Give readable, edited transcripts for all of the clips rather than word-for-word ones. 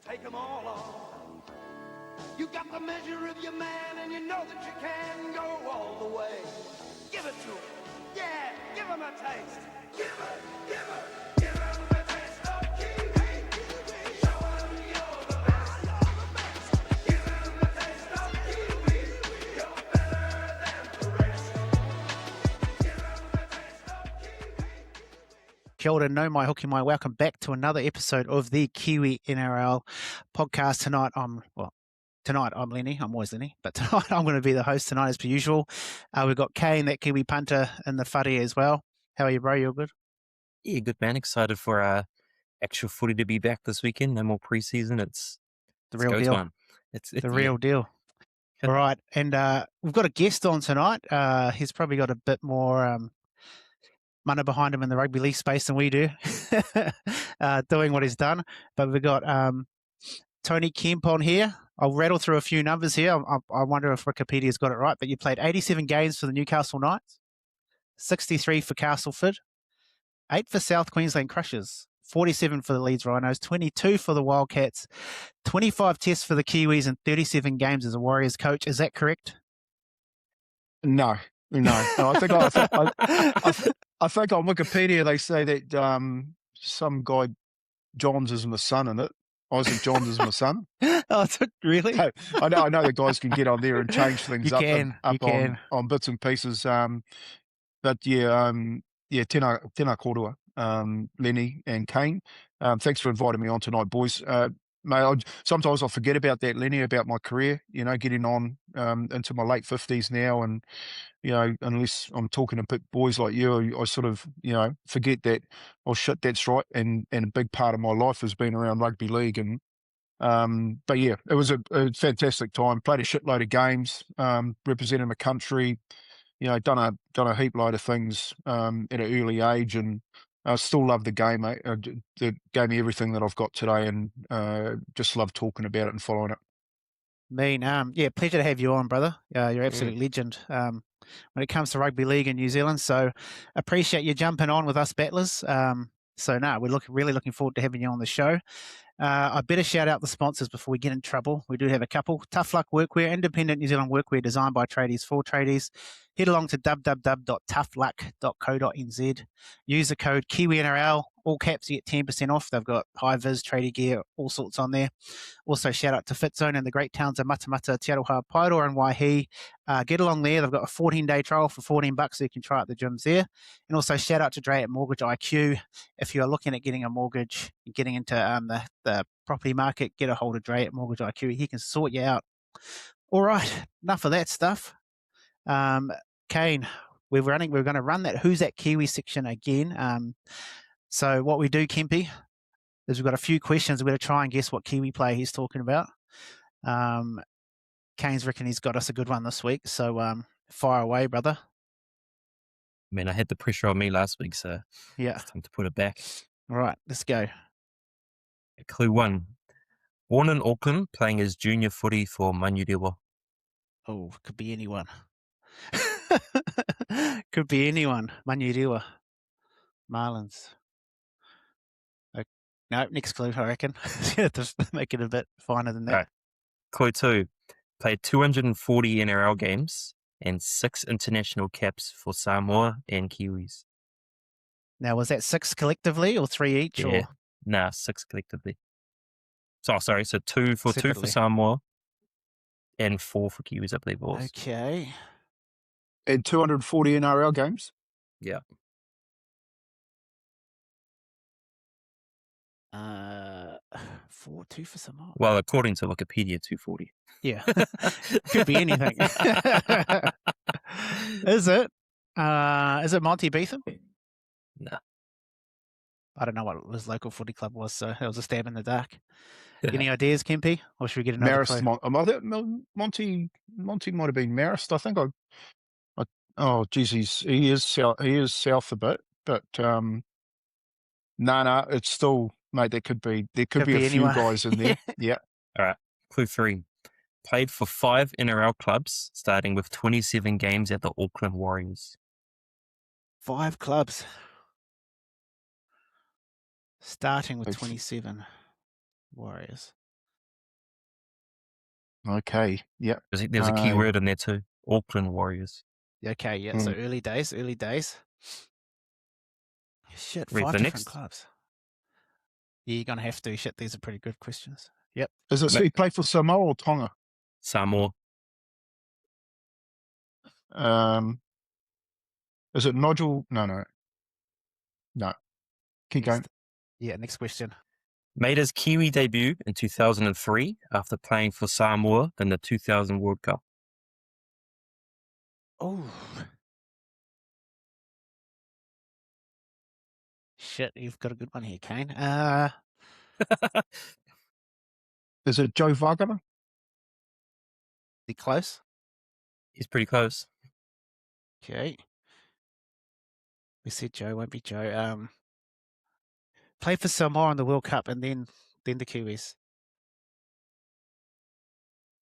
take them all on. You got the measure of your man, and you know that you can go all the way. Give it to him. Yeah, give him a taste. Give him a taste of Kiwi. Show him you're the best. Give him a taste of Kiwi. You're better than the rest. Give him a taste of Kiwi. Kia ora, no mai hoki mai. Welcome back to another episode of the Kiwi NRL podcast. Tonight I'm Lennie. I'm always Lennie, but tonight I'm going to be the host tonight as per usual. We've got Kane, that Kiwi punter, in the whare as well. How are you, bro? You all good? Yeah, good man. Excited for actual footy to be back this weekend. No more preseason. It's The real deal. time. It's The real deal. All right, and we've got a guest on tonight. He's probably got a bit more mana behind him in the rugby league space than we do, doing what he's done. But we've got Tony Kemp on here. I'll rattle through a few numbers here. I wonder if Wikipedia's got it right, but you played 87 games for the Newcastle Knights, 63 for Castleford, 8 for South Queensland Crushers, 47 for the Leeds Rhinos, 22 for the Wildcats, 25 tests for the Kiwis, and 37 games as a Warriors coach. Is that correct? No. I think I think on Wikipedia they say that some guy Johns is my son in it. Isaac Johns is my son. Oh, really? Hey, I know the guys can get on there and change things You can. on bits and pieces. But yeah, tēnā kōrua, Lennie and Kane. Thanks for inviting me on tonight, boys. Mate, sometimes I forget about that, Lennie, about my career, getting on into my late 50s now. And, unless I'm talking to boys like you, I sort of, forget that, oh, shit, that's right. And a big part of my life has been around rugby league. And, but yeah, it was a fantastic time. Played a shitload of games, representing the country, done a heap load of things at an early age, and I still love the game, mate. It gave me everything that I've got today, and just love talking about it and following it. Yeah, pleasure to have you on, brother. You're an absolute legend when it comes to rugby league in New Zealand. So appreciate you jumping on with us battlers. We're really looking forward to having you on the show. I better shout out the sponsors before we get in trouble. We do have a couple. Tough Luck Workwear, independent New Zealand workwear designed by tradies for tradies. Head along to www.toughluck.co.nz. Use the code Kiwi NRL, all caps, you get 10% off. They've got high-vis, tradie gear, all sorts on there. Also, shout out to Fitzone in the great towns of Matamata, Te Aroha, Paeroa and Waihi. Get along there. They've got a 14-day trial for $14, so you can try out the gyms there. And also, shout out to Dre at Mortgage IQ. If you are looking at getting a mortgage and getting into the property market, get a hold of Dre at Mortgage IQ. He can sort you out. All right, enough of that stuff. Kane, we're going to run that Who's That Kiwi section again. So what we do, Kempy, is we've got a few questions. We're going to try and guess what Kiwi player he's talking about. Kane's reckon he's got us a good one this week. So fire away, brother. Man, I had the pressure on me last week, so yeah, it's time to put it back. All right, let's go. Clue 1. Born in Auckland, playing his junior footy for Manurewa. Oh, could be anyone. Could be anyone. Manurewa. Marlins. No, next clue, I reckon. To make it a bit finer than that. Right. Clue 2. Played 240 NRL games and 6 international caps for Samoa and Kiwis. Now, was that 6 collectively or 3 each? Yeah. Or? Nah, 6 collectively. So 2 for Samoa and 4 for Kiwis, I believe it was. Okay. And 240 NRL games? Yeah. 2 for Samoa. Well, according to Wikipedia, 240. Yeah. Could be anything. Is it? Is it Monty Beetham? No. I don't know what his local footy club was, so it was a stab in the dark. Any ideas, Kempy? Or should we get another clue? Monty might have been Marist. I think oh geez, he is south a bit, but it's still, mate, there could be a few guys in there. Yeah. All right. Clue 3. Played for 5 NRL clubs, starting with 27 games at the Auckland Warriors. 5 clubs. Starting with 27 Warriors. Okay. Yeah. There's a key word in there too. Auckland Warriors. Okay, yeah. So early days. Shit, Ready 5 for different next? clubs. Yeah, you're gonna have to. Shit, these are pretty good questions. Yep. Is it so he played for Samoa or Tonga? Samoa. Is it Nigel? No. Keep going. Yeah, next question. Made his Kiwi debut in 2003 after playing for Samoa in the 2000 World Cup. Oh. Shit, you've got a good one here, Kane. Is it Joe Wagner? Be close. He's pretty close. Okay. We said Joe, won't be Joe. Played for Samoa in the World Cup and then the Kiwis.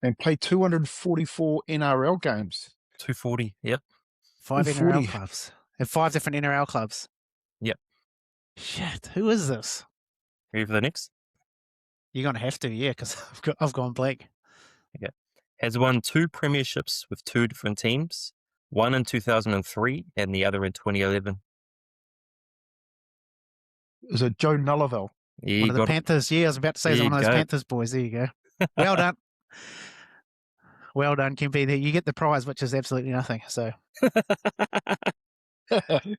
And played 244 NRL games. 240. Yep. 5 240. NRL clubs. And 5 different NRL clubs. Yep. Shit, who is this? Ready for the next? You're gonna have to, yeah, because I've gone blank. Okay. Has won 2 premierships with 2 different teams. One in 2003 and the other in 2011. Is it Joe Nullivel? Yeah, One of the Panthers. Yeah, I was about to say he's There one of you those go. Panthers boys. There you go. Well done. Well done, Kemp. You get the prize, which is absolutely nothing. So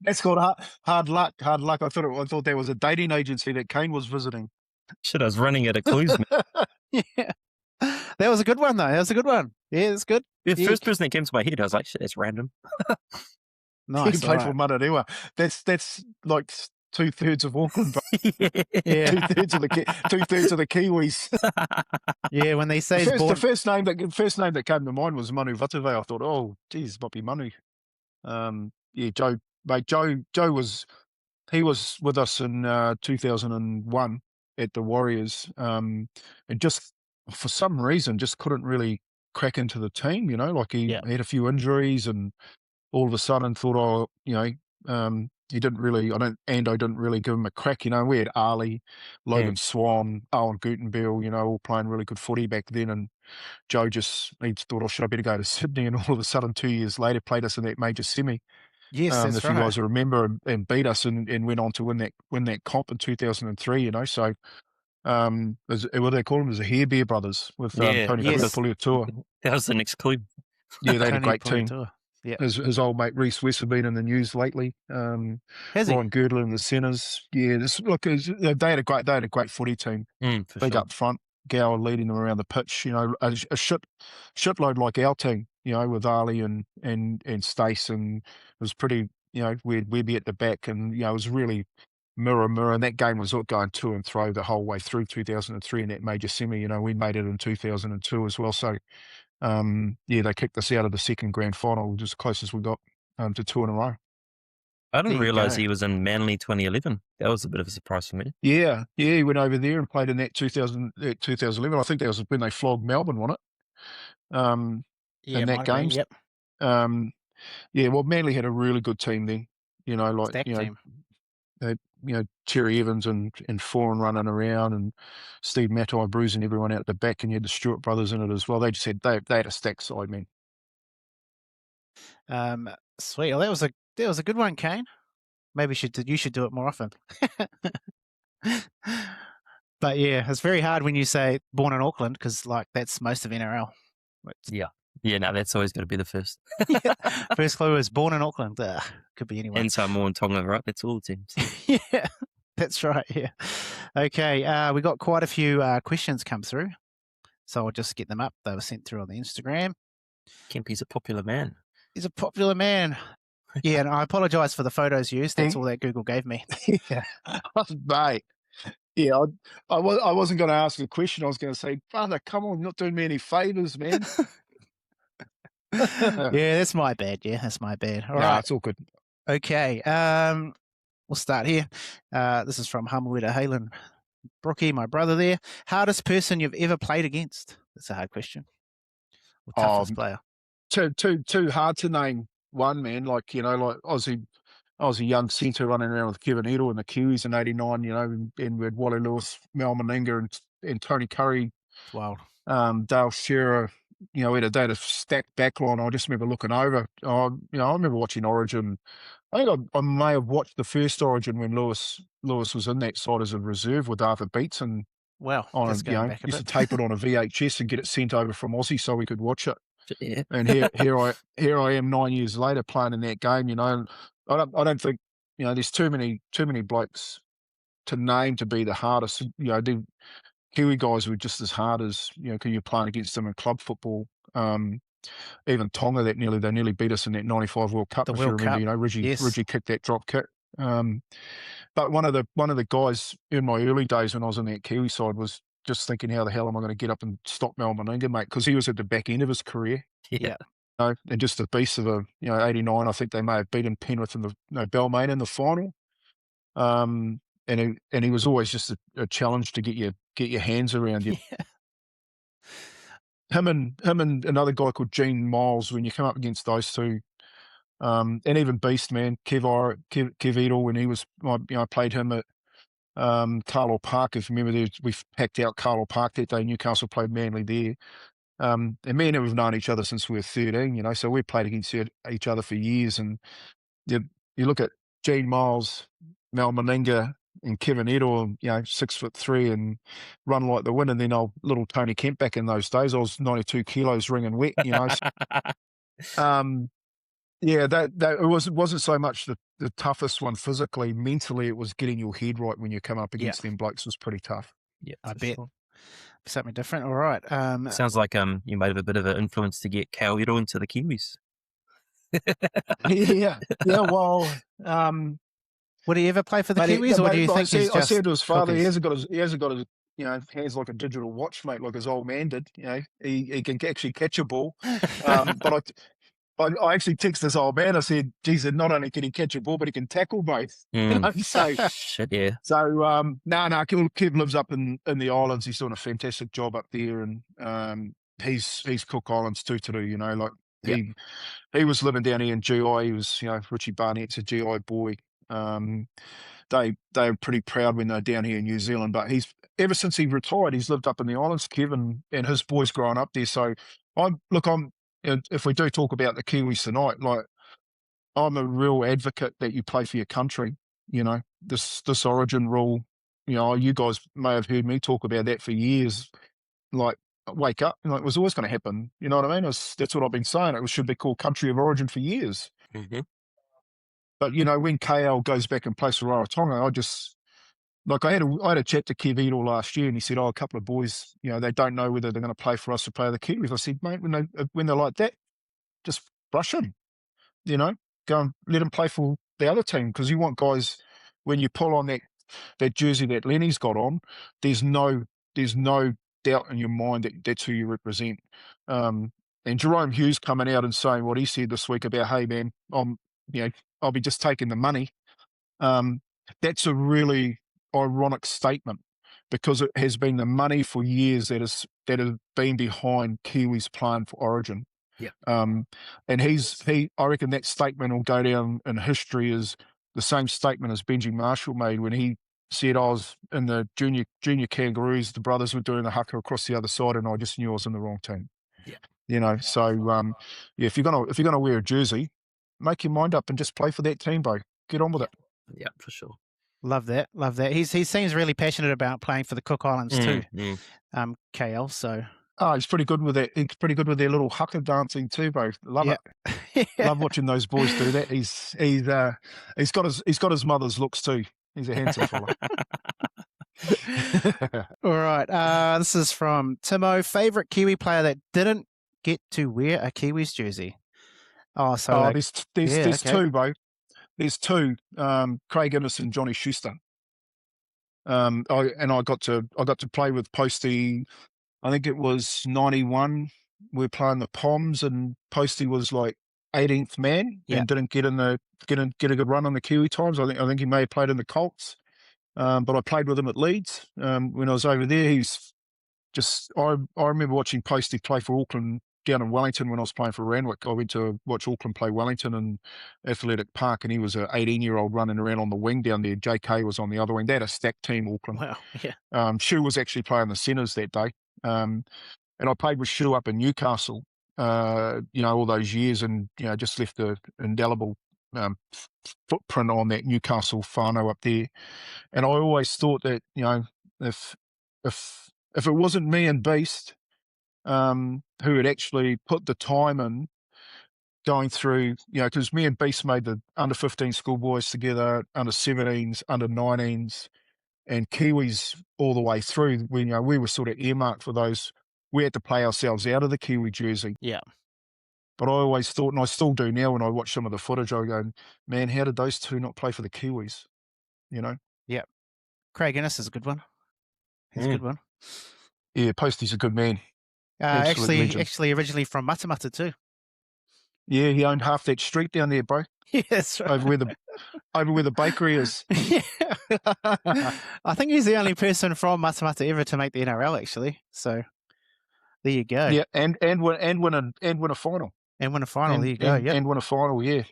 That's called hard luck. Hard luck. I thought there was a dating agency that Kane was visiting. Shit, I was running out of clues, man. yeah, that was a good one though. That was a good one. Yeah, it's good. The Yeah. first person that came to my head, I was like, shit, that's random. Nice. He played for Manarewa. That's like 2/3 of Auckland. Yeah. 2/3 of the Kiwis. Yeah, when they say the first name that came to mind was Manu Vatave. I thought, oh, geez, might be Manu. Yeah, Joe, mate. Joe was with us in 2001 at the Warriors, and just for some reason just couldn't really crack into the team. Like he had a few injuries, and all of a sudden thought, he didn't really. Ando didn't really give him a crack. We had Ali, Logan Swan, Owen Gutenberg, all playing really good footy back then, and Joe he thought, oh, should I better go to Sydney? And all of a sudden, 2 years later, played us in that major semi. Yes, that's if right. you guys remember, and beat us and went on to win that comp in 2003. So what they call them is the Hair Bear brothers with Tony Puletua. That was the next clue. Yeah, they had a great team. Yeah, his old mate Reece West have been in the news lately. Has he? Ryan Girdler in the centres. Yeah, they had a great footy team. Big up front, Gower leading them around the pitch. A shitload like our team. With Ali and Stace, and it was pretty. We'd be at the back, and it was really mirror, and that game was going to and fro the whole way through 2003 in that major semi. We made it in 2002 as well. So, they kicked us out of the second grand final, which is as close as we got to 2 in a row. I didn't realise he was in Manly 2011. That was a bit of a surprise for me. Yeah, he went over there and played in that 2011. I think that was when they flogged Melbourne, wasn't it? In that game. Yep. Well, Manly had a really good team then. Team. Terry Evans and Foran running around, and Steve Matai bruising everyone out at the back, and you had the Stewart brothers in it as well. They just had they had a stacked side, man. Sweet. Well, that was a good one, Kane. Maybe you should do it more often. But yeah, it's very hard when you say born in Auckland, because that's most of NRL. Yeah, no, that's always got to be the first. First clue is born in Auckland. Could be anyone. And Samoa and Tonga, right? That's all the teams. Yeah, that's right. Yeah. Okay, we got quite a few questions come through, so I'll just get them up. They were sent through on the Instagram. Kempy's a popular man. He's a popular man. Yeah, and I apologise for the photos used. That's all that Google gave me. Yeah, mate. Yeah, I wasn't going to ask a question. I was going to say, brother, come on, you're not doing me any favours, man. Yeah, that's my bad. Yeah, that's my bad. All right, it's all good. Okay, we'll start here. This is from Hamuida Halen. Brookie, my brother there. Hardest person you've ever played against? That's a hard question. Or toughest player? Too hard to name one, man. Like I was a young centre running around with Kevin Edel and the Kiwis in '89, and we had Wally Lewis, Mal Meninga, and Tony Curry. Wow. Dale Shearer, you know, they had a stacked backline. I just remember looking over. I remember watching Origin. I think I may have watched the first Origin when Lewis was in that side as a reserve with Arthur Beats, and Wow, on that's going back a used to bit. tape it on a VHS and get it sent over from Aussie so we could watch it. Yeah. And here I am 9 years later playing in that game. You know, and I don't think, you know, there's too many blokes to name to be the hardest. You know, the Kiwi guys were just as hard as, you know, you're playing against them in club football. Even Tonga, they nearly beat us in that '95 World Cup. The If World you remember, Cup, you know, yes. Reggie kicked that drop kick. But one of the guys in my early days when I was on that Kiwi side was just thinking, how the hell am I going to get up and stop Mal Meninga, mate? Because he was at the back end of his career. Yeah. Yeah. You know, and just a beast of a, you know, 89. I think they may have beaten Penrith in the Balmain in the final. And he was always just a challenge to get your hands around you. Yeah. Him and another guy called Gene Miles, when you come up against those two, and even Beast, man, Kev Edel, when he was, you know, I played him at Carlisle Park. If you remember, we packed out Carlisle Park that day. Newcastle played Manly there. And me and him have known each other since we were 13, you know, so we played against each other for years. And you look at Gene Miles, Mal Meninga, and Kevin Edel, you know, 6'3" and run like the wind. And then little Tony Kemp back in those days, I was 92 kilos ringing wet, you know. Yeah, that it wasn't so much the toughest one physically. Mentally, it was getting your head right when you come up against them blokes was pretty tough. Yeah, I for bet. sure. Something different. All right. Sounds like you might have a bit of an influence to get Kale Edel into the Kiwis. Yeah. Well, would he ever play for the Kiwis, or do you think he's just? I said to his father, cookies? he hasn't got his, you know, hands like a digital watch, mate, like his old man did. You know, he can actually catch a ball. But I actually texted this old man. I said, geez, not only can he catch a ball, but he can tackle both. You know, so Shit, yeah. So Kev lives up in the islands. He's doing a fantastic job up there, and he's Cook Islands too, you know, like he was living down here in GI. He was, you know, Richie Barnett's a GI boy. They were pretty proud when they're down here in New Zealand, but he's ever since he retired, he's lived up in the islands, Kevin, and his boys growing up there. So if we do talk about the Kiwis tonight, like I'm a real advocate that you play for your country. You know, this Origin rule, you know, you guys may have heard me talk about that for years. Like, wake up, you know, it was always going to happen. You know what I mean? That's what I've been saying. It should be called Country of Origin for years. Mm-hmm. But, you know, when KL goes back and plays for Rarotonga, I had a chat to Kev Edel last year, and he said, a couple of boys, you know, they don't know whether they're going to play for us or play the Kiwis. I said, mate, when they're like that, just brush them, you know, go and let them play for the other team, because you want guys, when you pull on that jersey that Lennie's got on, there's no doubt in your mind that that's who you represent. And Jerome Hughes coming out and saying what he said this week about, hey man, I'll be just taking the money. That's a really ironic statement, because it has been the money for years that has been behind Kiwis playing for Origin. Yeah. And I reckon that statement will go down in history as the same statement as Benji Marshall made when he said, I was in the junior Kangaroos, the brothers were doing the haka across the other side, and I just knew I was in the wrong team. Yeah. You know, so if you're gonna wear a jersey, make your mind up and just play for that team, bro. Get on with it. Yeah, for sure. Love that. He seems really passionate about playing for the Cook Islands too. KL. So. Oh, he's pretty good with that. He's pretty good with their little haka dancing too, bro. Love it. Love watching those boys do that. He's got his mother's looks too. He's a handsome fella. All right. This is from Timo. Favorite Kiwi player that didn't get to wear a Kiwis jersey? There's two, bro. There's two. Craig Innes and Johnny Schuster. I got to play with Posty. I think it was 91. We were playing the Poms, and Posty was like 18th man and didn't get a good run on the Kiwi Times. I think he may have played in the Colts, but I played with him at Leeds when I was over there. He's just I remember watching Posty play for Auckland down in Wellington when I was playing for Randwick. I went to watch Auckland play Wellington in Athletic Park, and he was an 18-year-old running around on the wing down there. JK was on the other wing. They had a stacked team, Auckland. Wow, yeah. Shu was actually playing the centres that day. and I played with Shu up in Newcastle, all those years, and just left an indelible footprint on that Newcastle whānau up there. And I always thought that if it wasn't me and Beast, who had actually put the time in, going through, because me and Beast made the under 15 schoolboys together, under 17s, under 19s, and Kiwis all the way through. We were sort of earmarked for those. We had to play ourselves out of the Kiwi jersey. Yeah. But I always thought, and I still do now when I watch some of the footage, I go, man, how did those two not play for the Kiwis? Yeah. Craig Innes is a good one. He's a good one. Yeah, Posty's a good man. Absolute legend. Actually, originally from Matamata too. Yeah, he owned half that street down there, bro. Yeah, that's right. Over where the bakery is. Yeah. I think he's the only person from Matamata ever to make the NRL, actually. So there you go. Yeah, and win a final. And win a final. There you go. Yeah. And win a final. Yeah.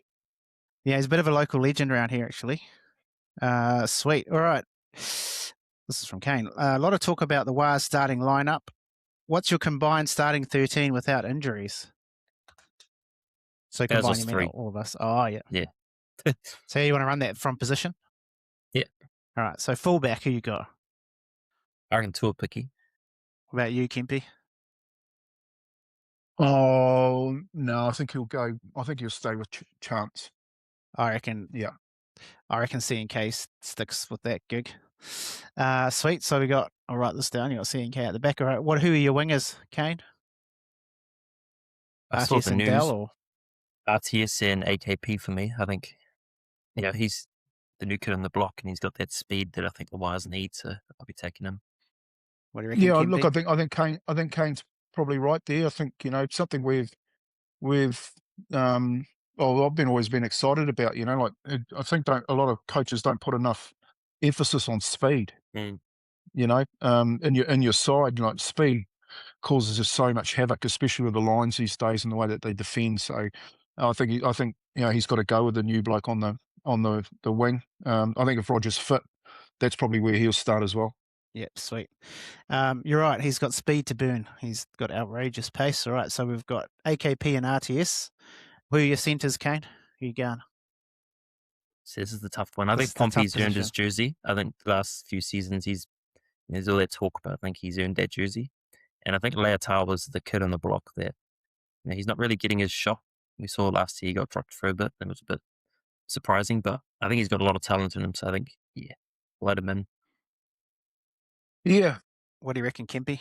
Yeah, he's a bit of a local legend around here, actually. Sweet. All right. This is from Kane. A lot of talk about the Wars starting lineup. What's your combined starting 13 without injuries? So combine, you mean all of us? Oh, yeah. Yeah. So you want to run that from position? Yeah. All right. So fullback, who you got? I reckon Tuapiki. What about you, Kempy? Oh, no, I think he'll stay with Chance. I reckon. Yeah. I reckon CNK sticks with that gig. Sweet. So we got, I'll write this down. You got CNK at the back. All right. Who are your wingers, Kane? I saw the news. Dell, or? RTS and AKP for me. I think, he's the new kid on the block, and he's got that speed that I think the Wires need. So I'll be taking him. What do you reckon? Yeah, Kempy? look, I think Kane's probably right there. I think something I've always been excited about. I think a lot of coaches don't put enough emphasis on speed. Mm. In your side, speed causes just so much havoc, especially with the lines these days and the way that they defend. So I think he's got to go with the new bloke on the wing. I think if Roger's fit, that's probably where he'll start as well. Yeah, sweet. You're right. He's got speed to burn. He's got outrageous pace. All right. So we've got AKP and RTS. Who are your centres, Kane? Who you going? So this is the tough one. I think Pompey's earned his jersey. I think the last few seasons there's all that talk about. I think he's earned that jersey. And I think Leotau was the kid on the block there. He's not really getting his shot. We saw last year he got dropped for a bit. It was a bit surprising, but I think he's got a lot of talent in him. So I think, let him in. Yeah. What do you reckon, Kempy?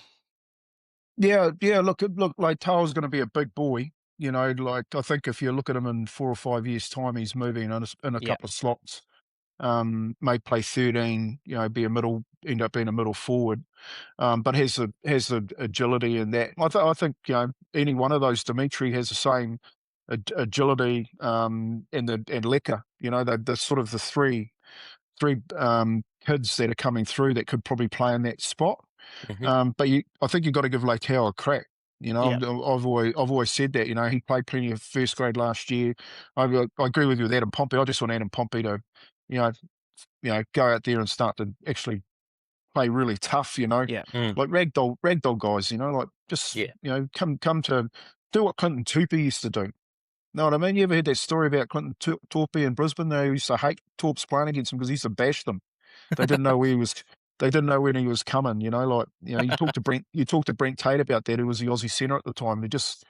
Yeah. Look, Leotau's going to be a big boy. I think if you look at him in 4 or 5 years' time, he's moving in a couple of slots. May play 13, be a middle, end up being a middle forward, but has the agility in that. I think any one of those, Dimitri has the same agility, and Lecker. They're sort of the three kids that are coming through that could probably play in that spot. Mm-hmm. But I think you've got to give Leitao a crack. I've always said that. He played plenty of first grade last year. I agree with you with Adam Pompey. I just want Adam Pompey to, go out there and start to actually play really tough. Yeah. Like ragdoll guys. Come to do what Clinton Tupou used to do. Know what I mean? You ever heard that story about Clinton Tupou in Brisbane? They used to hate Torps playing against him because he used to bash them. They didn't know where he was. They didn't know when he was coming. You talked to Brent. You talked to Brent Tate about that, who was the Aussie centre at the time. They just,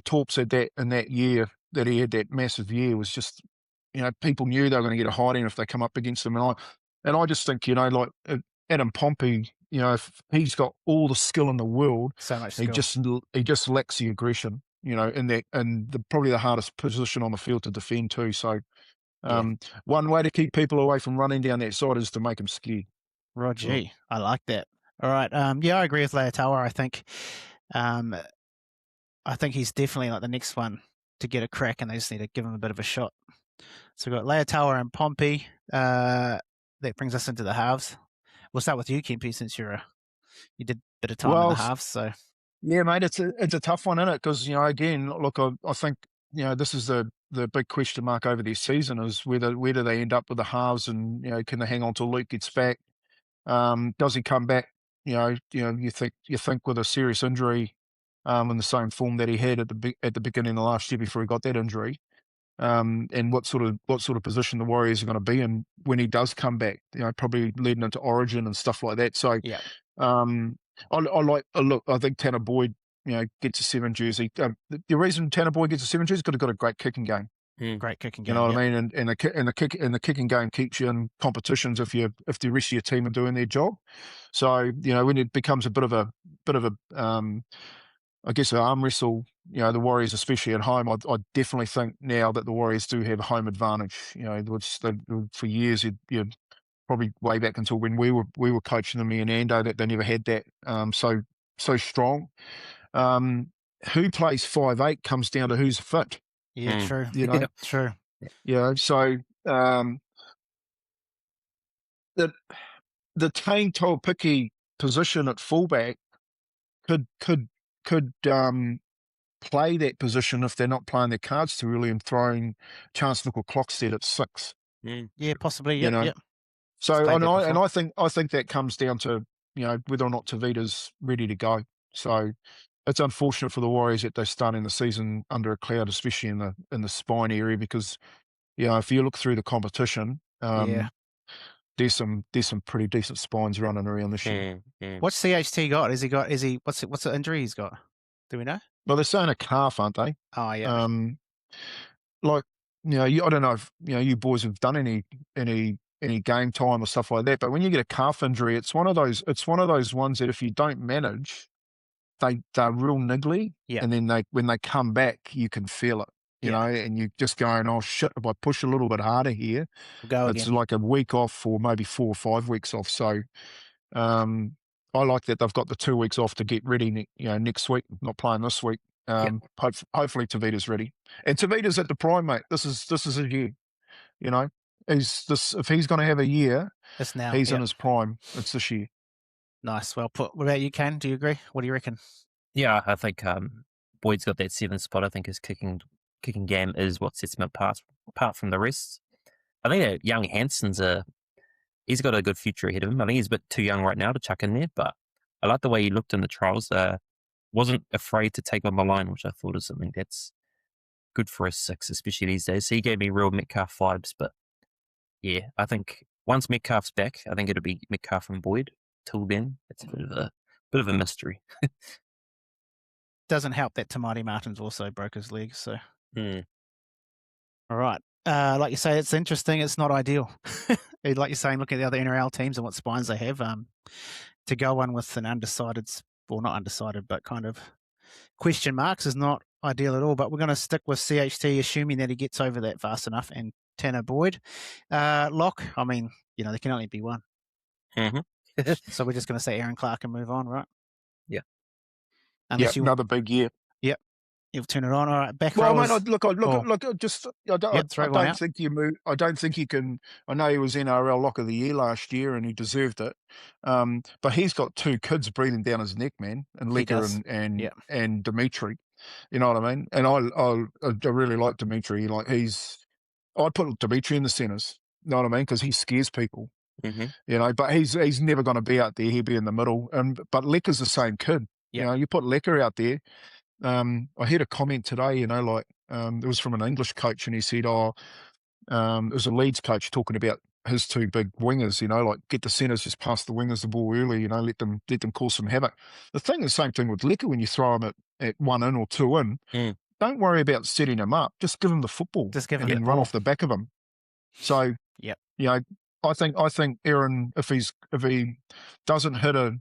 Torps said that in that year that he had that massive year was just, people knew they were going to get a hiding if they come up against him. And I just think, Adam Pompey, if he's got all the skill in the world, so much skill. he just lacks the aggression. Probably the hardest position on the field to defend too. So, one way to keep people away from running down that side is to make them scared. Roger, I like that. All right. I agree with Leotawa. I think he's definitely like the next one to get a crack, and they just need to give him a bit of a shot. So we've got Leotawa and Pompey. That brings us into the halves. We'll start with you, Kempy, since you did a bit of time in the halves. So yeah, mate, it's a tough one, isn't it? Because again, look, I think this is the big question mark over their season is where do they end up with the halves, and can they hang on till Luke gets back? Does he come back You think with a serious injury, in the same form that he had at the beginning of last year before he got that injury, and what sort of position the Warriors are going to be in when he does come back. Probably leading into Origin and stuff like that. So, Yeah. I like look. I think Tanner Boyd, gets a 7 jersey. The reason Tanner Boyd gets a 7 jersey is because he's got a great kicking game. Great kicking You game. know what Yep. I mean? And the kicking game keeps you in competitions if the rest of your team are doing their job. So when it becomes a bit of a I guess an arm wrestle, the Warriors, especially at home, I definitely think now that the Warriors do have a home advantage. Which for years, you'd probably way back until when we were coaching them, me and Ando, that they never had that so strong. Who plays 5'8" comes down to who's fit. Yeah, true. Yeah. True. So the Kane Toapiki position at fullback could play that position if they're not playing their cards too early and throwing Chance Nickel-Clockstead at 6. Yeah, possibly. You Yep. know? Yep. So Played that before. I think that comes down to whether or not Tavita's ready to go. So it's unfortunate for the Warriors that they're starting the season under a cloud, especially in the spine area, because if you look through the competition, Yeah. there's some pretty decent spines running around this year. What's CHT got? What's the injury he's got? Do we know? Well, they're saying a calf, aren't they? Oh, yeah. Like, I don't know if you boys have done any game time or stuff like that, but when you get a calf injury, it's one of those ones that if you don't manage, they're real niggly. Yeah. And then when they come back, you can feel it. And you're just going, oh shit, if I push a little bit harder here, We'll go it's again. like a week off or maybe 4 or 5 weeks off. So I like that they've got the 2 weeks off to get ready, next week, not playing this week. Hopefully Tavita's ready. And Tavita's at the prime, mate. This is his year. If he's going to have a year, It's now. he's in his prime. It's this year. Nice. Well put. What about you, Kane? Do you agree? What do you reckon? Yeah, I think Boyd's got that 7th spot. I think his kicking game is what sets him apart from the rest. I think that young Hansen's he's got a good future ahead of him. I think he's a bit too young right now to chuck in there, but I like the way he looked in the trials. Wasn't afraid to take on the line, which I thought is something that's good for a 6, especially these days. So he gave me real Metcalf vibes, but yeah, I think once Metcalf's back, I think it'll be Metcalf and Boyd. Till then, it's a bit of a mystery. Doesn't help that Tamati Martins also broke his leg. So, all right. Like you say, it's interesting. It's not ideal. Like you're saying, look at the other NRL teams and what spines they have. To go on with an undecided, well, not undecided, but kind of question marks is not ideal at all. But we're going to stick with CHT, assuming that he gets over that fast enough. And Tanner Boyd, Lock. I mean, there can only be one. So we're just going to say Aaron Clark and move on, right? Yeah. Another big year. Yep. You'll turn it on. All right. Back well, rowers. I don't think you move. I don't think you can. I know he was NRL Lock of the Year last year, and he deserved it. But he's got 2 kids breathing down his neck, man, and Lecker and Dimitri. You know what I mean? And I really like Dimitri. Like I'd put Dimitri in the centres. You know what I mean? Because he scares people. But he's never going to be out there. He'll be in the middle. But Lecker's the same kid. You put Lecker out there. I heard a comment today, it was from an English coach, and he said, it was a Leeds coach talking about his 2 big wingers, get the centres just past the wingers the ball early, let them cause some havoc. The same thing with Lecker when you throw him at 1 in or 2 in. Don't worry about setting him up. Just give him the football and then run off the back of him. So, I think Aaron, if he doesn't hit a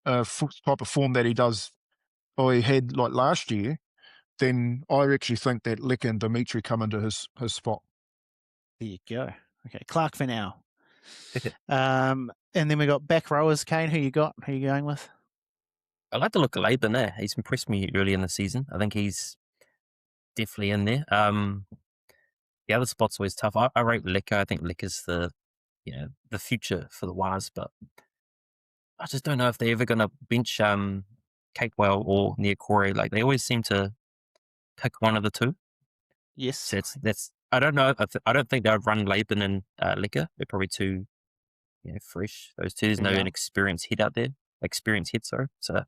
type of form that he does, or he had like last year, then I actually think that Lecker and Dimitri come into his spot. There you go. Okay, Clark for now. And then we got back rowers. Kane, who you got? Who you going with? I like the look of Laban there. He's impressed me early in the season. I think he's definitely in there. The other spot's always tough. I rate Lecker. I think Lecker's the future for the Waz, but I just don't know if they're ever going to bench Capewell or Niokore. Like they always seem to pick one of the 2. Yes, so that's. I don't know. I don't think they would run Laban and Lecker. They're probably too, fresh. Those 2. There's no inexperienced head out there. experienced Hetzo. So,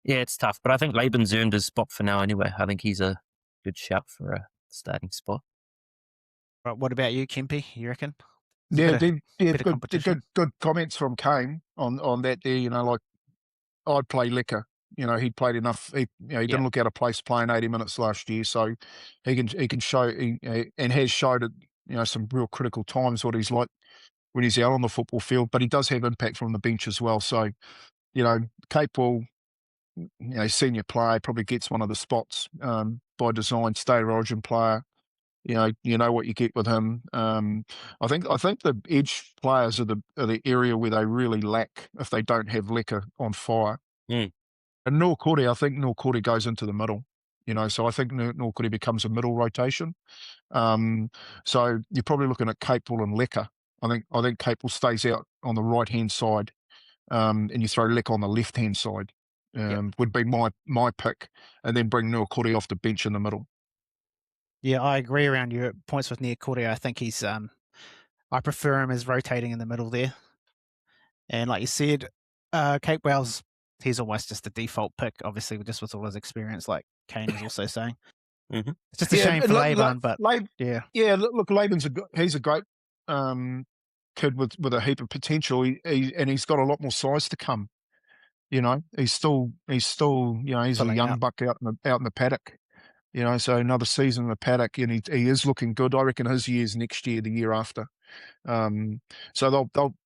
yeah, it's tough. But I think Laban's earned his spot for now anyway. I think he's a good shout for a starting spot. Right, what about you, Kempy? You reckon? Yeah, bit of competition. good comments from Kane on that there. You know, like I'd play Liquor. You know, he played enough. He didn't look out of place playing 80 minutes last year, so he can show and has showed at some real critical times what he's like when he's out on the football field. But he does have impact from the bench as well. So Cape will, senior player, probably gets one of the spots by design. State of origin player. You know what you get with him. I think the edge players are the area where they really lack if they don't have Liquor on fire. Mm. And I think Norkuri goes into the middle. So I think Norkuri becomes a middle rotation. So you're probably looking at Capewell and Liquor. I think Capewell stays out on the right hand side, and you throw Liquor on the left hand side. Would be my pick, and then bring Norkuri off the bench in the middle. Yeah, I agree around your points with Norkuri. I think he's I prefer him as rotating in the middle there. And like you said, Capewell's he's almost just a default pick, obviously, just with all his experience, like Kane was also saying. Mm-hmm. It's just a shame for Laban, but yeah. Yeah, look, Laban's he's a great kid with a heap of potential. And he's got a lot more size to come. He's still he's a young buck out in the paddock. So another season in the paddock, and he is looking good. I reckon his year's next year, the year after. So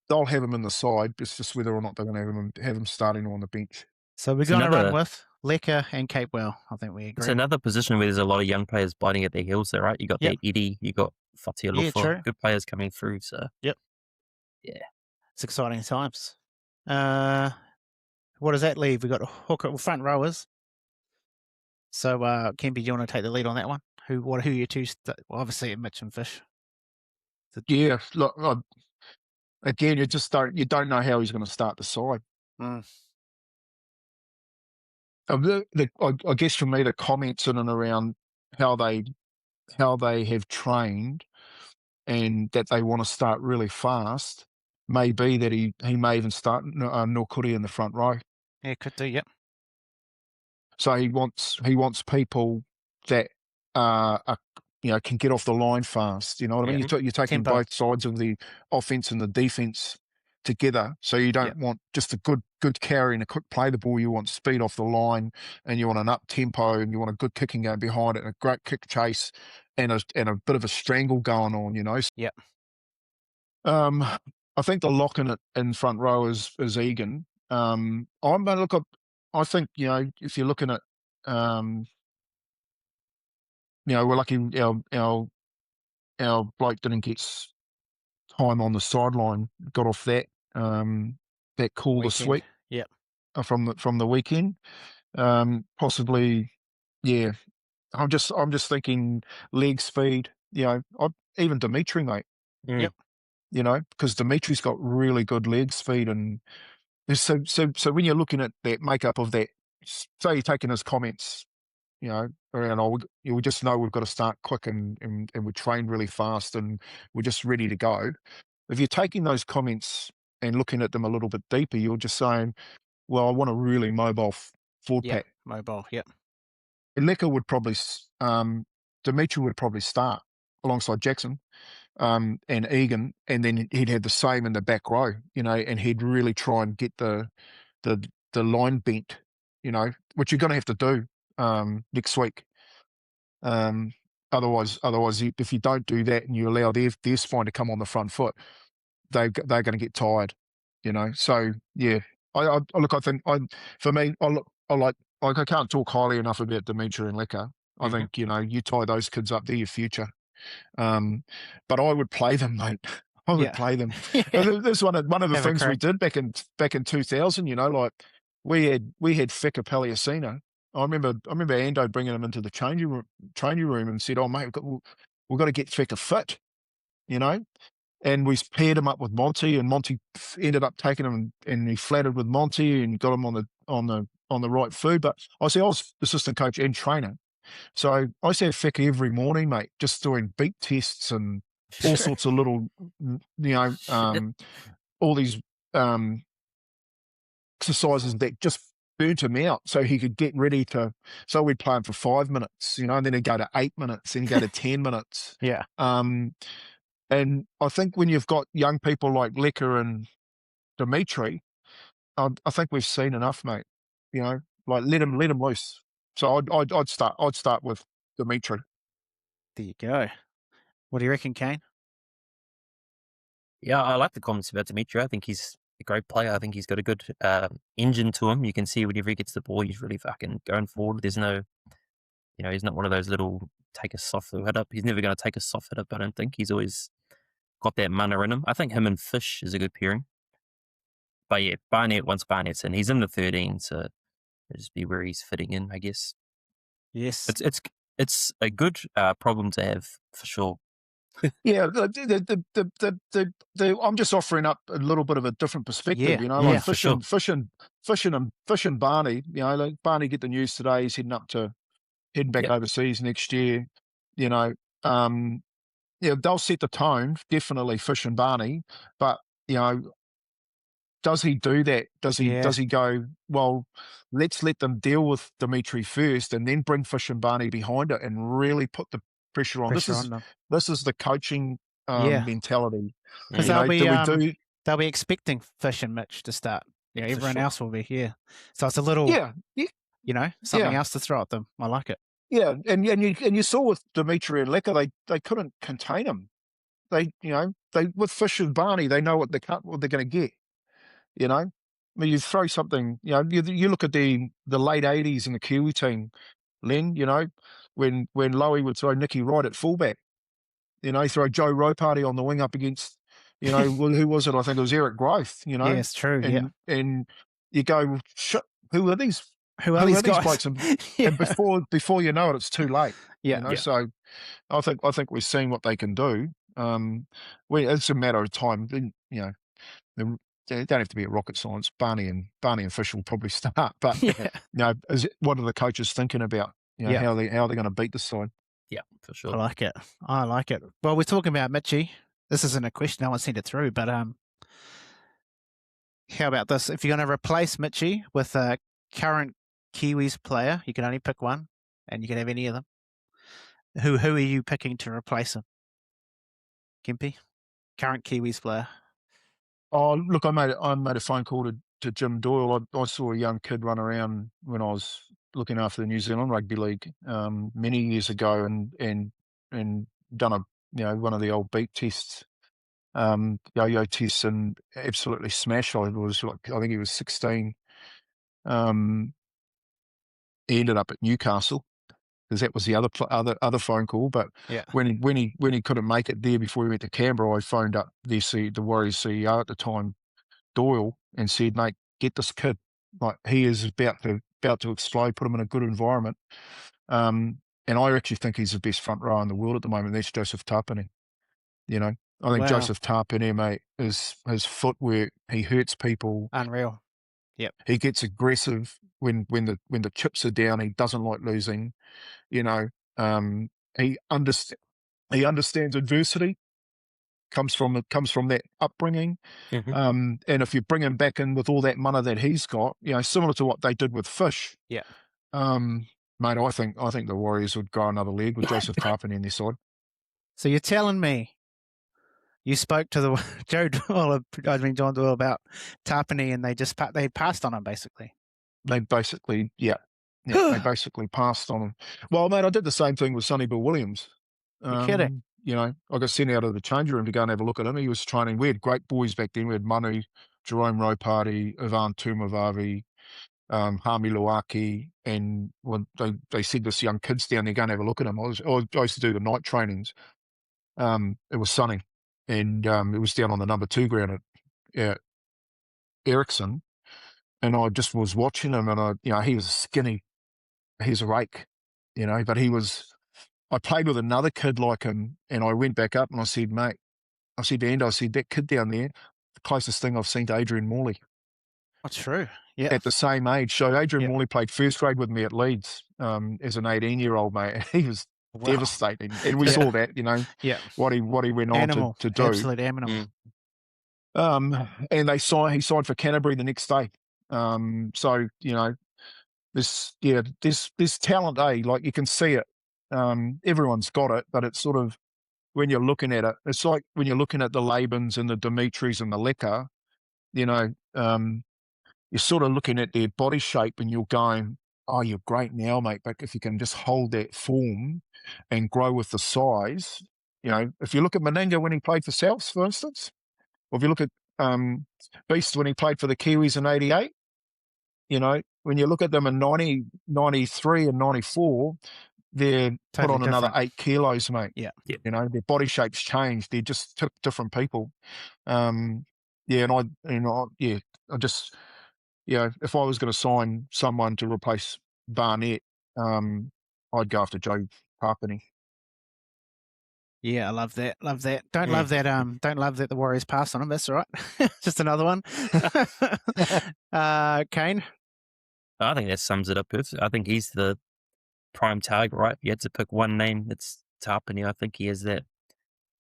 they'll have him in the side. It's just whether or not they're going to have him starting on the bench. So we're going to run with Liquor and Capewell. I think we agree. It's another position where there's a lot of young players biting at their heels there, right? You got that Eddie, you got Fatialofa, good players coming through. So yeah, it's exciting times. What does that leave? We got hooker front rowers. So, Kempy, do you want to take the lead on that one? Who are your two? Well, obviously, Mitch and Fish. Yeah, look, again, you don't know how he's going to start the side. I guess for me, the comments in and around how they have trained and that they want to start really fast may be that he may even start Norkuri in the front row. Yeah, could do. Yep. So he wants people that can get off the line fast. You know what I mean? You're taking both sides of the offense and the defense together. So you don't want just a good carry and a quick play the ball. You want speed off the line, and you want an up tempo, and you want a good kicking game behind it, and a great kick chase, and a bit of a strangle going on. Yep. I think the lock in front row is Egan. I'm going to look up. I think, if you're looking at, we're lucky our bloke didn't get time on the sideline, got off that call this week. Yep. From the weekend. Possibly, yeah. I'm just thinking leg speed, even Dimitri, mate. Yep. Because Dimitri's got really good leg speed, and so when you're looking at that makeup of that, say you're taking his comments, around, we just know we've got to start quick and we train really fast and we're just ready to go. If you're taking those comments and looking at them a little bit deeper, you're just saying, well, I want a really mobile forward pack. Mobile, yep. And Liquor would probably, Dimitri would probably start alongside Jackson. And Egan, and then he'd have the same in the back row, and he'd really try and get the line bent, which you're going to have to do next week. Otherwise, if you don't do that and you allow their spine to come on the front foot, they're going to get tired, So yeah, I think for me, I can't talk highly enough about Dimitri and Liquor. I think you tie those kids up, they're your future. But I would play them, mate. I would play them. This one of the things we did back in 2000. Like we had Fika Palliasino. I remember Ando bringing him into the training room and said, "Oh mate, we've got to get Fika fit," And we paired him up with Monty, and Monty ended up taking him and he flattered with Monty and got him on the right food. But I was assistant coach and trainer. So I used to have Fika every morning, mate, just doing beat tests and all sorts of little, all these exercises that just burnt him out so he could get ready to, so we'd play him for 5 minutes, and then he'd go to 8 minutes, then he'd go to 10 minutes. Yeah. And I think when you've got young people like Lecker and Dimitri, I think we've seen enough, mate. Like let him loose. So I'd start with Dimitri. There you go. What do you reckon, Kane? Yeah, I like the comments about Dimitri. I think he's a great player. I think he's got a good engine to him. You can see whenever he gets the ball, he's really fucking going forward. There's no, he's not one of those little take a soft hit up. He's never going to take a soft hit up, I don't think. He's always got that mana in him. I think him and Fish is a good pairing. But yeah, once Barnett's in, he's in the 13, so it'll just be where he's fitting in, I guess. Yes. It's a good problem to have for sure. Yeah, I'm just offering up a little bit of a different perspective, like Fish and Barney. Like Barney get the news today. He's heading back overseas next year. They'll set the tone, definitely Fish and Barney. But does he do that? Does he go, well, let's let them deal with Dimitri first, and then bring Fish and Barney behind it, and really put the pressure on. This is the coaching mentality. Because they'll be expecting Fish and Mitch to start. Everyone else will be here. So it's a little, something else to throw at them. I like it. Yeah, and you saw with Dimitri and Lecker, they couldn't contain him. They with Fish and Barney, they know what they're going to get. I mean, you throw something. You look at the late '80s in the Kiwi team, Len. When Lowy would throw Nicky Wright at fullback, throw Joe Roparty on the wing up against, who was it? I think it was Eric Growth. Yeah, it's true. And you go, shit, who are these? Who are these guys? Blokes? And before you know it, it's too late. So I think we're seeing what they can do. It's a matter of time. They don't have to be at rocket science. Barney and Fish will probably start, but what are the coaches thinking about? How they're going to beat the side? Yeah, for sure. I like it. Well, we're talking about Mitchie. This isn't a question. No one sent it through, but how about this? If you're going to replace Mitchie with a current Kiwis player, you can only pick one, and you can have any of them. Who are you picking to replace him? Kempy, current Kiwis player. Oh, look, I made a phone call to Jim Doyle. I saw a young kid run around when I was looking after the New Zealand Rugby League many years ago, and done one of the old beat tests, yo-yo tests, and absolutely smashed. I think he was 16. He ended up at Newcastle, because that was the other phone call. But when he couldn't make it there before he went to Canberra, I phoned up the Warriors CEO at the time, Doyle, and said, mate, get this kid. Like, he is about to explode. Put him in a good environment. And I actually think he's the best front row in the world at the moment. That's Joseph Tapine. I think Joseph Tapine, mate, his footwork, he hurts people. Unreal. Yep. He gets aggressive when the chips are down. He doesn't like losing. He understands adversity. Comes from that upbringing. Mm-hmm. And if you bring him back in with all that mana that he's got, similar to what they did with Fish. Yeah. Mate, I think the Warriors would grow another leg with Joseph Tapine in their side. So you're telling me you spoke to the John Doyle about Tapine, and they passed on him basically. They basically, they basically passed on him. Well, mate, I did the same thing with Sonny Bill Williams. You're kidding. I got sent out of the change room to go and have a look at him. He was training. We had great boys back then. We had Manu, Jerome Roparty, Ivan Tumavavi, Hami Luaki, and when they said this young kid's down there, go and have a look at him. I used to do the night trainings. It was sunny, and it was down on the number 2 ground at Ericsson, and I just was watching him, and he was skinny. He's a rake, but he was. I played with another kid like him, and I went back up and I said, mate, I said to Andy, that kid down there, the closest thing I've seen to Adrian Morley. That's true. Yeah. At the same age. So Adrian Morley played first grade with me at Leeds as an 18-year-old, mate. He was devastating. And we saw that, what he went on to do. Absolute animal. And he signed for Canterbury the next day. So, there's talent, like you can see it. Everyone's got it, but it's sort of, when you're looking at it, it's like when you're looking at the Labans and the Dimitris and the Lecker, you're sort of looking at their body shape and you're going, oh, you're great now, mate, but if you can just hold that form and grow with the size, if you look at Meninga when he played for Souths, for instance, or if you look at Beast when he played for the Kiwis in 88, when you look at them in 90, 93 and 94, they're Totally put on another different. 8 kilos, mate. Yeah. Their body shapes changed. They're just different people. I just, if I was going to sign someone to replace Barnett, I'd go after Joe Parpany. Yeah, I love that. Love that. Don't love that. Don't love that the Warriors passed on him. That's all right. Just another one. Kane. I think that sums it up perfect. I think he's the prime target, right? If you had to pick one name, it's Tarpany. I think he has that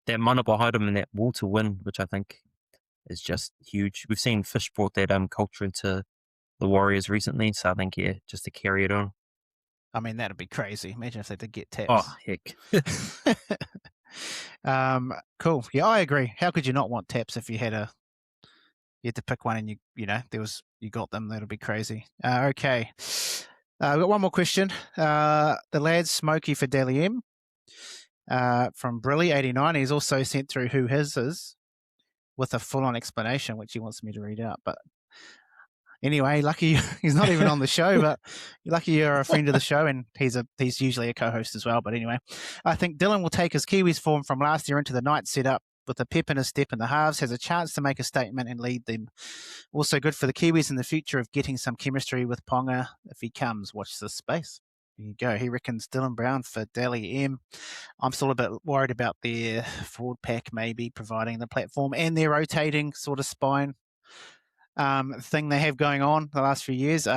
mana behind him and that will to win, which I think is just huge. We've seen Fish brought that culture into the Warriors recently, so I think just to carry it on. I mean, that'd be crazy. Imagine if they did get taps. Oh heck. Cool. Yeah, I agree. How could you not want taps if you had to pick one and you got them? That'll be crazy. Okay. I've got one more question. The lad's Smokey for Dally M from Brilly89. He's also sent through who his is with a full-on explanation, which he wants me to read out. But anyway, lucky he's not even on the show, but lucky you're a friend of the show, and he's usually a co-host as well. But anyway, I think Dylan will take his Kiwis form from last year into the night setup with a pep in his step in the halves, has a chance to make a statement and lead them. Also good for the Kiwis in the future of getting some chemistry with Ponga if he comes. Watch this space. There you go. He reckons Dylan Brown for Dally M. I'm still a bit worried about their forward pack maybe providing the platform and their rotating sort of spine thing they have going on the last few years.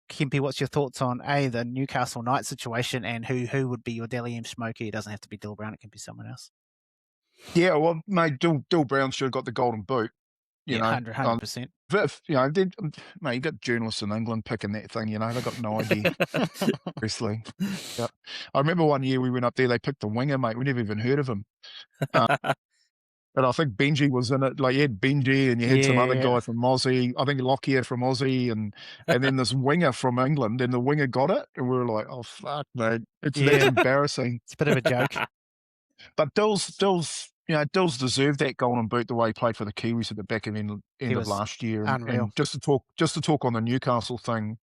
Kempy, what's your thoughts on the Newcastle Knights situation and who would be your Dally M Smokey? It doesn't have to be Dill Brown, it can be someone else. Yeah, well, mate, Dill Brown should have got the golden boot. 100%. Mate, you got journalists in England picking that thing. They've got no idea. Obviously, yeah. I remember one year we went up there. They picked the winger, mate. We never even heard of him. And I think Benji was in it. Like, you had Benji and you had some other guy from Aussie. I think Lockyer from Aussie, and then this winger from England. And the winger got it, and we were like, "Oh fuck, mate, that's embarrassing." It's a bit of a joke. But Dill's deserved that golden boot the way he played for the Kiwis at the back end of last year. Unreal. And just to talk on the Newcastle thing,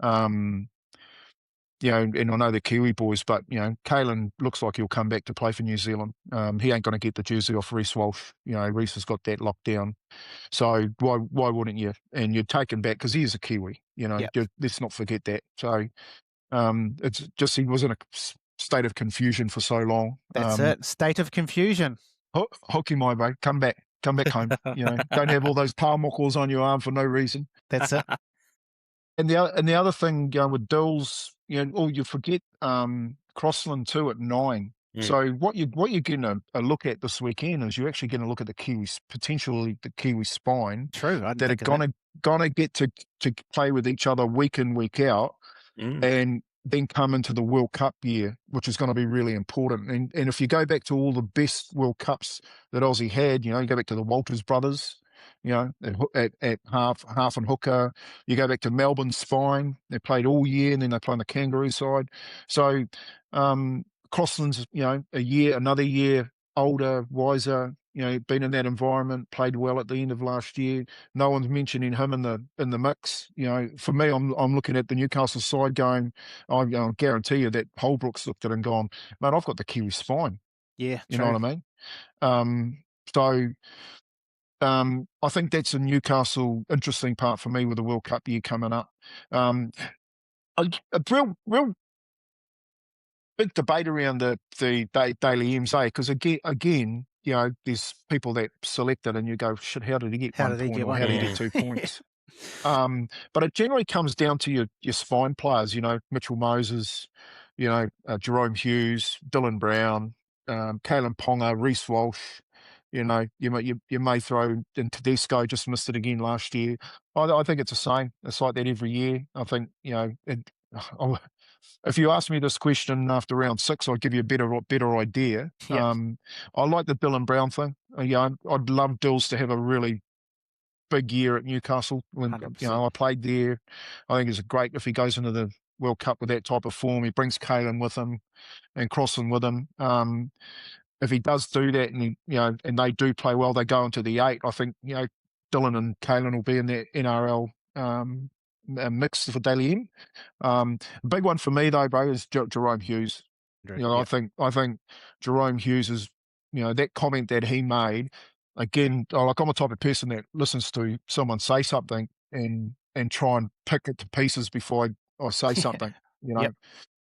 and I know the Kiwi boys, but Kalen looks like he'll come back to play for New Zealand. He ain't going to get the jersey off Reece Walsh. Reece has got that locked down. So why wouldn't you? And you'd take him back because he is a Kiwi. Let's not forget that. So it's just he was in a state of confusion for so long. That's it. State of confusion. Hook him, my mate. Come back home. Don't have all those palmuckles on your arm for no reason. That's it. And the other thing with Dills, you forget Crossland too at 9. So what you're getting a look at this weekend is you're actually going to look at the Kiwis, potentially the Kiwi spine. True. That are gonna get to play with each other week in, week out, and then come into the World Cup year, which is going to be really important. And if you go back to all the best World Cups that Aussie had, you go back to the Walters brothers, at half and hooker. You go back to Melbourne spine. They played all year, and then they play on the Kangaroo side. So Crossland's, another year older, wiser. Been in that environment, played well at the end of last year. No one's mentioning him in the mix. For me, I'm looking at the Newcastle side going, I guarantee you that Holbrook's looked at it and gone, mate, I've got the Kiwi spine. Yeah, you know what I mean. I think that's a Newcastle interesting part for me with the World Cup year coming up. A real big debate around the Daily M's, because again, there's people that select it and you go, shit, how did he get 1 point or how did he get 2 points? But it generally comes down to your spine players, Mitchell Moses, Jerome Hughes, Dylan Brown, Kalen Ponga, Reece Walsh, You know, you may throw in Tedesco, just missed it again last year. I think it's the same. It's like that every year. I think, you know, if you ask me this question after round 6, I'd give you a better idea. Yep. I like the Dylan Brown thing. I'd love Dills to have a really big year at Newcastle. When 100%. I played there, I think it's great if he goes into the World Cup with that type of form. He brings Kalen with him and Crossan with him. If he does do that, and and they do play well, they go into the 8. I think Dylan and Kalen will be in that NRL mix for Dally M. Big one for me though, bro, is Jerome Hughes. I think Jerome Hughes is, that comment that he made. Again, I'm a type of person that listens to someone say something and try and pick it to pieces before I say something. Yep.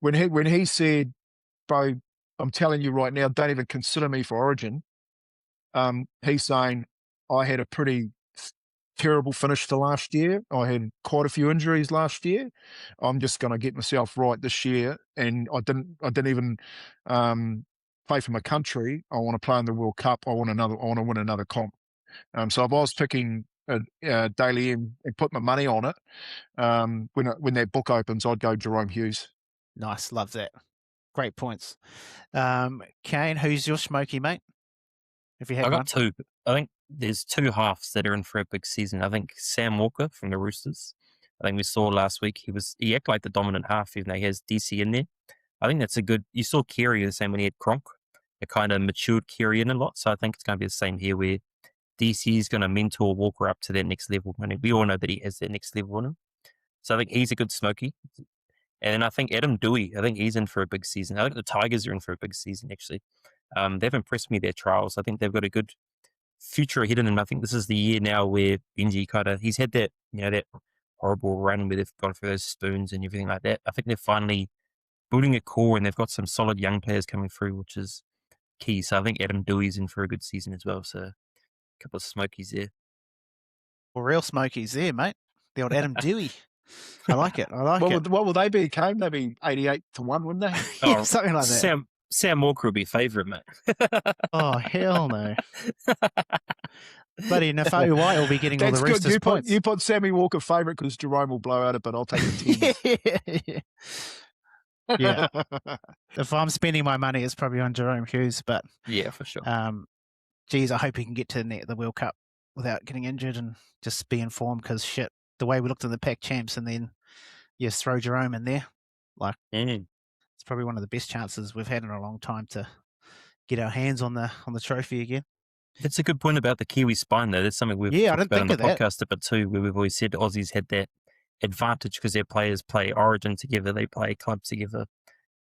When he said, bro, I'm telling you right now, don't even consider me for Origin. He's saying I had a pretty terrible finish to last year. I had quite a few injuries last year. I'm just going to get myself right this year, and I didn't even play for my country. I want to play in the World Cup. I want to win another comp. So if I was picking Daily M and put my money on it, when that book opens, I'd go Jerome Hughes. Nice, love that. Great points. Kane, who's your smoky, mate? If you have I got one. 2. I think there's 2 halves that are in for a big season. I think Sam Walker from the Roosters. I think we saw last week he acted like the dominant half, even though he has DC in there. I think that's a good. You saw Keary the same when he had Cronk. It kind of matured Keary in a lot. So I think it's going to be the same here, where DC is going to mentor Walker up to that next level. I mean, we all know that he has that next level in him. So I think he's a good smoky. And then I think Adam Dewey, I think he's in for a big season. I think the Tigers are in for a big season, actually. They've impressed me, their trials. I think they've got a good future ahead of them. I think this is the year now where Benji he's had that, that horrible run where they've gone through those spoons and everything like that. I think they're finally building a core and they've got some solid young players coming through, which is key. So I think Adam Dewey's in for a good season as well. So a couple of smokies there. Well, real smokies there, mate. The old Adam Dewey. I like it. What will they be, Kane? They'd be 88-1, wouldn't they? Yeah, something like that. Sam Walker would be favourite, mate. Oh, hell no. Bloody Nafau White will be getting all the Roosters points. You put Sammy Walker favourite because Jerome will blow out it, but I'll take the 10. Yeah. If I'm spending my money, it's probably on Jerome Hughes. But yeah, for sure. Geez, I hope he can get to the World Cup without getting injured and just be informed. Because shit, the way we looked in the Pac Champs, and then throw Jerome in there, it's probably one of the best chances we've had in a long time to get our hands on the trophy again. That's a good point about the Kiwi spine, though. That's something we've talked about on the podcast a bit too, where we've always said Aussies had that advantage because their players play Origin together, they play club together.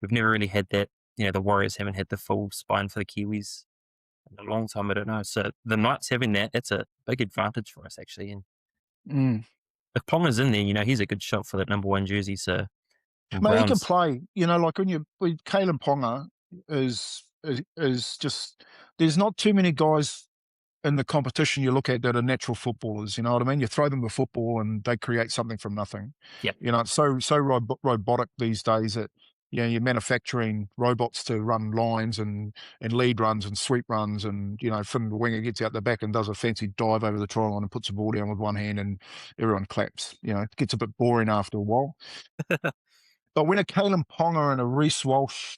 We've never really had that. The Warriors haven't had the full spine for the Kiwis in a long time. I don't know. So the Knights having that's a big advantage for us, actually. And if Ponga's in there, he's a good shot for that number 1 jersey. So, mate, he can play. Like when Kalen Ponga is just, there's not too many guys in the competition you look at that are natural footballers. You know what I mean? You throw them the football and they create something from nothing. Yeah. It's so robotic these days that you're manufacturing robots to run lines and lead runs and sweep runs, and Finn the winger gets out the back and does a fancy dive over the try line and puts the ball down with one hand and everyone claps. It gets a bit boring after a while. But when a Kalen Ponga and a Reece Walsh,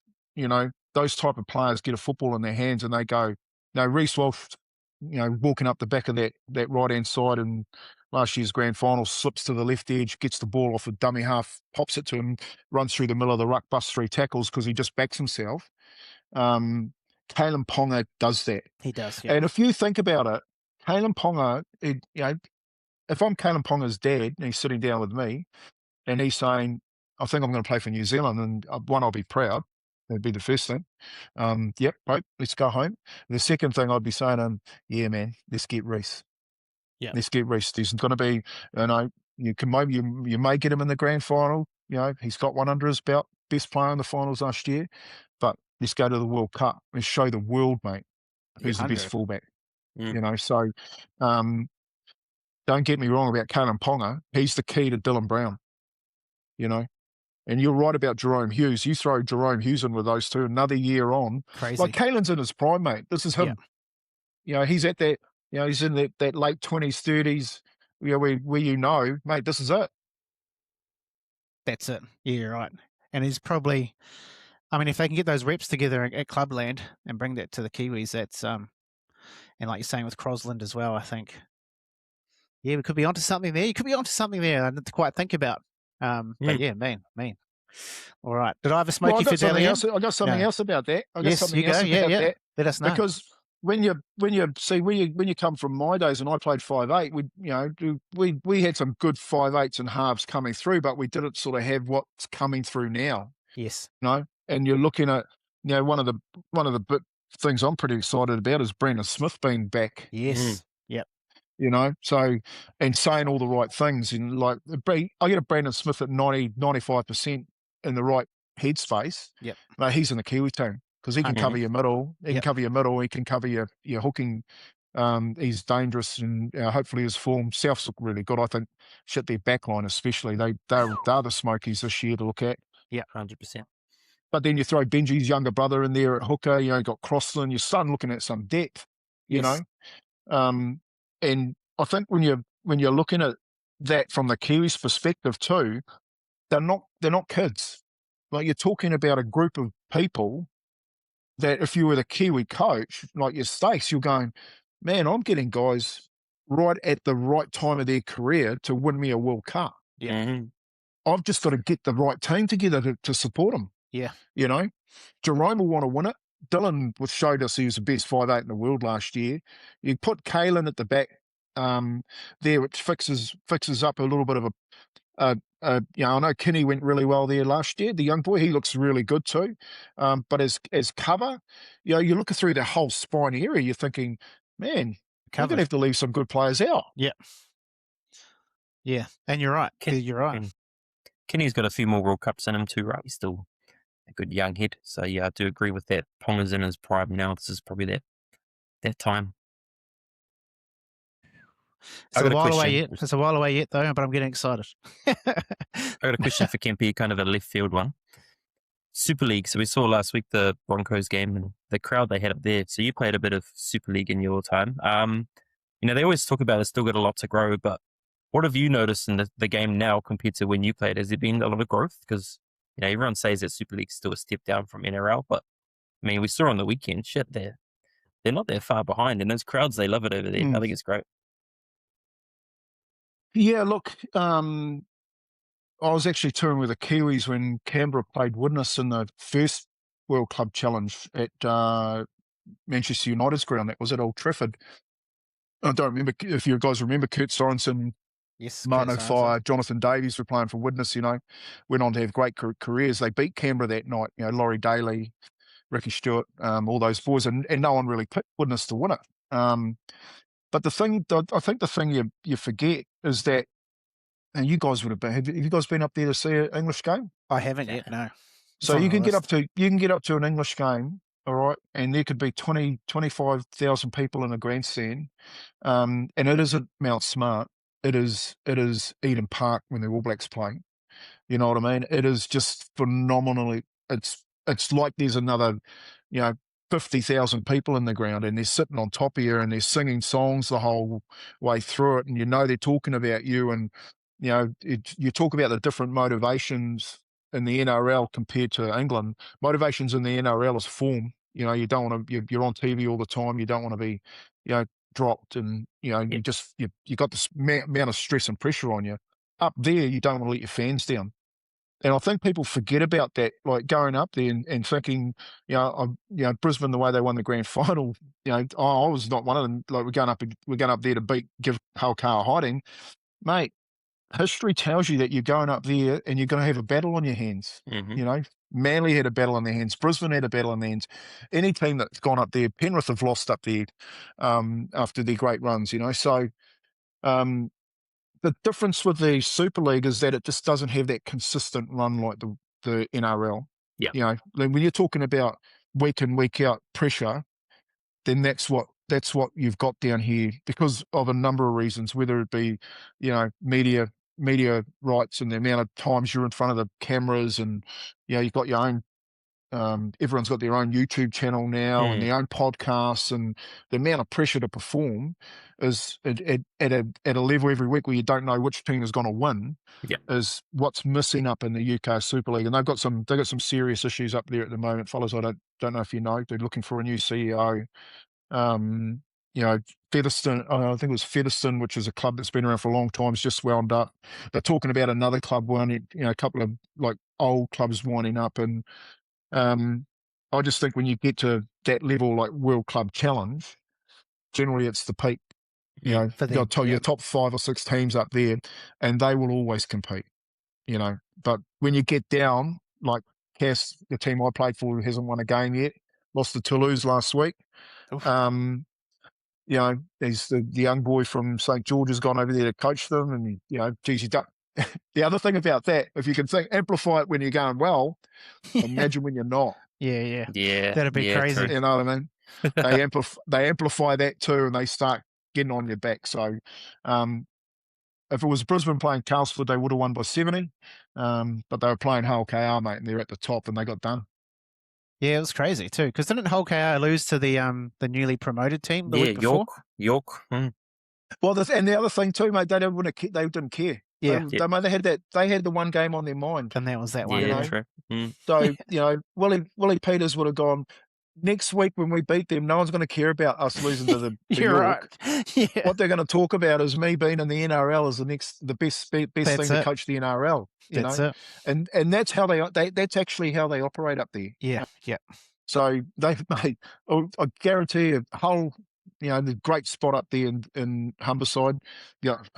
those type of players get a football in their hands and they go, Reece Walsh, walking up the back of that right hand side in last year's grand final, slips to the left edge, gets the ball off a dummy half, pops it to him, runs through the middle of the ruck, busts 3 tackles because he just backs himself. Kalen Ponga does that. He does, yeah. And if you think about it, Kalen Ponga, if I'm Kalen Ponga's dad and he's sitting down with me and he's saying, I think I'm going to play for New Zealand, and one, I'll be proud. That'd be the first thing. Yep, right, let's go home. The second thing I'd be saying, yeah, man, let's get Reece. Yeah, let's get Reece. There's going to be, you may get him in the grand final. He's got one under his belt, best player in the finals last year. But let's go to the World Cup and show the world, mate, who's the best fullback. So don't get me wrong about Kalen Ponga. He's the key to Dylan Brown. And you're right about Jerome Hughes. You throw Jerome Hughes in with those two, another year on. Crazy. Like Kalen's in his prime, mate. This is him. He's at that, he's in that late 20s, 30s, where mate, this is it. That's it. Yeah, you're right. And he's probably, I mean, if they can get those reps together at Clubland and bring that to the Kiwis, that's and like you're saying with Crosland as well, I think. Yeah, we could be onto something there. You could be onto something there. I didn't quite think about. But yeah, mean. All right. Did I have a smoky I for Dally? I got something else about that. Yes, you go. Yeah. Let us know. Because when you come from my days, and I played 5'8", we had some good 5'8s and halves coming through, but we didn't sort of have what's coming through now. Yes. And you're looking at one of the big things I'm pretty excited about is Brandon Smith being back. Yes. Yep. So, and saying all the right things, and like I get a Brandon Smith at 95% in the right headspace. Yep. Mate, he's in the Kiwi team because he can cover your middle. He can cover your middle. He can cover your hooking. He's dangerous, and hopefully his form. Souths look really good. I think their backline especially. They're the smokies this year to look at. Yeah, 100%. But then you throw Benji's younger brother in there at hooker. You got Crossland. You're starting looking at some depth. Yes. And I think when you're looking at that from the Kiwis' perspective too, they're not kids. Like, you're talking about a group of people that if you were the Kiwi coach, like your Stace, you're going, man, I'm getting guys right at the right time of their career to win me a World Cup. Yeah. Mm-hmm. I've just got to get the right team together to support them. Yeah. Jerome will want to win it. Dylan showed us he was the best 5'8" in the world last year. You put Kalen at the back there, which fixes up a little bit of I know Kinney went really well there last year. The young boy, he looks really good too. But as cover, you're looking through the whole spine area, you're thinking, man, we're going to have to leave some good players out. Yeah. Yeah, and you're right. You're right. Kinney's got a few more World Cups in him too, right? He's still a good young head. So, yeah, I do agree with that. Ponga's in his prime now. This is probably that time. It's a while away yet. It's a while away yet, though, but I'm getting excited. I got a question for Kemp, kind of a left field one. Super League. So we saw last week the Broncos game and the crowd they had up there. So you played a bit of Super League in your time. They always talk about it's still got a lot to grow, but what have you noticed in the game now compared to when you played? Has there been a lot of growth? Because, everyone says that Super League's still a step down from NRL, but I mean, we saw on the weekend, they're not that far behind, and those crowds, they love it over there. I think it's great. Yeah, look, I was actually touring with the Kiwis when Canberra played Widnes in the first World Club Challenge at Manchester United's ground. That was at Old Trafford. I don't remember if you guys remember Kurt Sorensen, yes, Martin O'Fire, Jonathan Davies were playing for Widnes, went on to have great careers. They beat Canberra that night, Laurie Daly, Ricky Stewart, all those boys, and no one really picked Widnes to win it. But I think the thing you forget is that, and you guys would have been. Have you guys been up there to see an English game? I haven't yet. No. So you can get up to an English game, all right, and there could be 25,000 people in a grandstand, and it isn't Mount Smart. It is Eden Park when the All Blacks play. You know what I mean? It is just phenomenally. It's like there's another, 50,000 people in the ground, and they're sitting on top of you and they're singing songs the whole way through it, and they're talking about you, and you talk about the different motivations in the NRL compared to England. Motivations in the NRL is form. You don't want to. You're on TV all the time. You don't want to be, dropped, and you got this amount of stress and pressure on you. Up there, you don't want to let your fans down. And I think people forget about that, like going up there and thinking, Brisbane, the way they won the grand final, I was not one of them. Like, we're going up there to give Halkar hiding, mate. History tells you that you're going up there and you're going to have a battle on your hands. Mm-hmm. Manly had a battle on their hands. Brisbane had a battle on their hands. Any team that's gone up there, Penrith have lost up there after their great runs. So the difference with the Super League is that it just doesn't have that consistent run like the NRL. Yeah. When you're talking about week in, week out pressure, then that's what you've got down here because of a number of reasons, whether it be, media rights and the amount of times you're in front of the cameras, and you've got your own everyone's got their own YouTube channel now and their own podcasts, and the amount of pressure to perform is at a level every week where you don't know which team is going to win. Yeah. Is what's missing up in the UK Super League, and they've got some serious issues up there at the moment, fellas. I don't know if you know, they're looking for a new CEO. Featherstone, I think it was Featherstone, which is a club that's been around for a long time, is just wound up. They're talking about another club a couple of like old clubs winding up, and I just think when you get to that level, like World Club Challenge, generally it's the peak. They'll tell you top 5 or 6 teams up there, and they will always compete. But when you get down, like Cass, the team I played for, who hasn't won a game yet, lost to Toulouse last week. Oof. There's the young boy from St. George has gone over there to coach them, and geez, the other thing about that, if you can amplify it when you're going well, imagine when you're not. Yeah. Yeah. That'd be crazy. True. You know what I mean? They amplify that too, and they start getting on your back. So, if it was Brisbane playing Castleford, they would have won by 70. But they were playing Hull KR, mate, and they're at the top, and they got done. Yeah, it was crazy too. Because didn't Hull KR lose to the newly promoted team the week before? York. Well, and the other thing too, mate, they didn't care. Yeah. They had the one game on their mind, And that was that one. Yeah, true. So Willie Peters would have gone, next week when we beat them, no one's going to care about us losing to the You're York. right. Yeah. What they're going to talk about is me being in the NRL as the best thing to coach the NRL. That's it. And that's how that's actually how they operate up there. Yeah. So they've made, I guarantee you, Hull, the great spot up there in Humberside,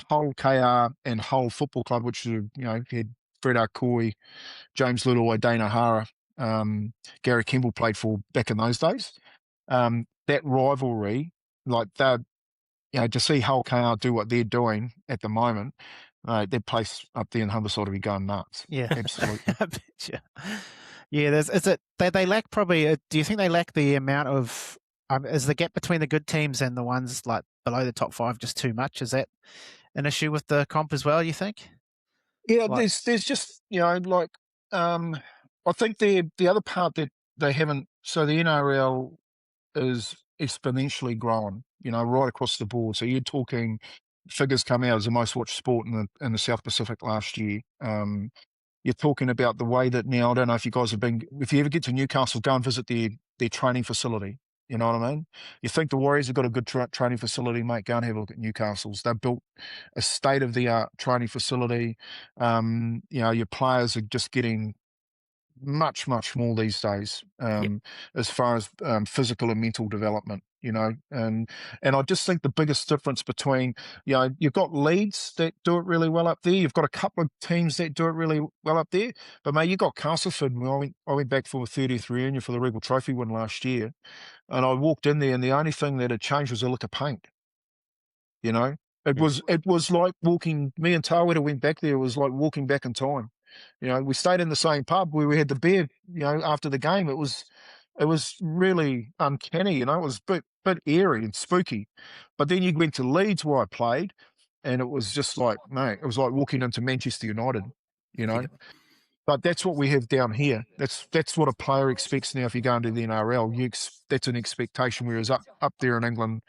Hull KR and Hull Football Club, which had Fred Arcoy, James Little, Dana Hara, Gary Kemp played for back in those days. That rivalry, like that, to see Hull KR do what they're doing at the moment, that place up there in Humberside will be going nuts. Yeah. Absolutely. I betcha. Yeah, they lack probably. Do you think they lack the amount of? Is the gap between the good teams and the ones like below the top 5 just too much? Is that an issue with the comp as well? You think? Yeah, there's just I think the other part that they haven't. So the NRL is exponentially growing, right across the board. So you're talking figures come out as the most watched sport in the South Pacific last year. You're talking about the way that now, I don't know if you guys have been, if you ever get to Newcastle, go and visit their training facility. You know what I mean? You think the Warriors have got a good training facility, mate, go and have a look at Newcastle's. They've built a state-of-the-art training facility. Your players are just getting much, much more these days as far as physical and mental development, and I just think the biggest difference between, you've got Leeds that do it really well up there. You've got a couple of teams that do it really well up there, but mate, you got Castleford. I went back for a 30th reunion for the Regal Trophy win last year, and I walked in there, and the only thing that had changed was a lick of paint. It was like walking. Me and Taweta went back there. It was like walking back in time. We stayed in the same pub where we had the beer, after the game. It was really uncanny, it was a bit eerie and spooky. But then you went to Leeds where I played, and it was just like, mate, it was like walking into Manchester United, Yeah. But that's what we have down here. That's what a player expects now if you go into the NRL. That's an expectation, whereas up there in England,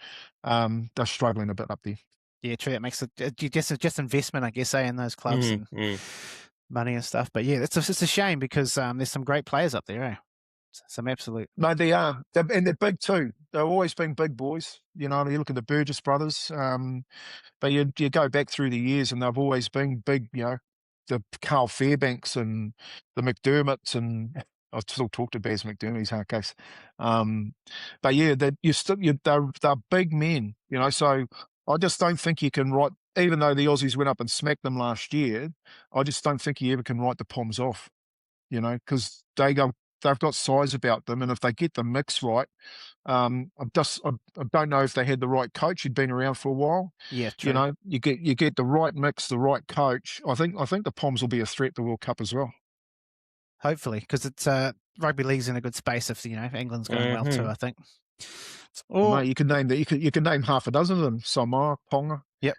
they're struggling a bit up there. Yeah, true. That makes it just investment, I guess, in those clubs and money and stuff. But yeah, it's a shame because there's some great players up there, Some absolute. No, they are. And they're big too. They've always been big boys. You look at the Burgess brothers, but you go back through the years and they've always been big, the Carl Fairbanks and the McDermotts, and I still talk to Baz McDermott, he's hard case. But yeah, they're big men, so I just don't think you can write, even though the Aussies went up and smacked them last year, I just don't think you ever can write the Poms off, because they've got size about them, and if they get the mix right, I don't know if they had the right coach who'd been around for a while. Yeah, true. You get the right mix, the right coach. I think the Poms will be a threat to World Cup as well. Hopefully, because it's rugby league's in a good space if England's going well too. I think. Mate, you can name half a dozen of them. Samoa, Tonga. Yep.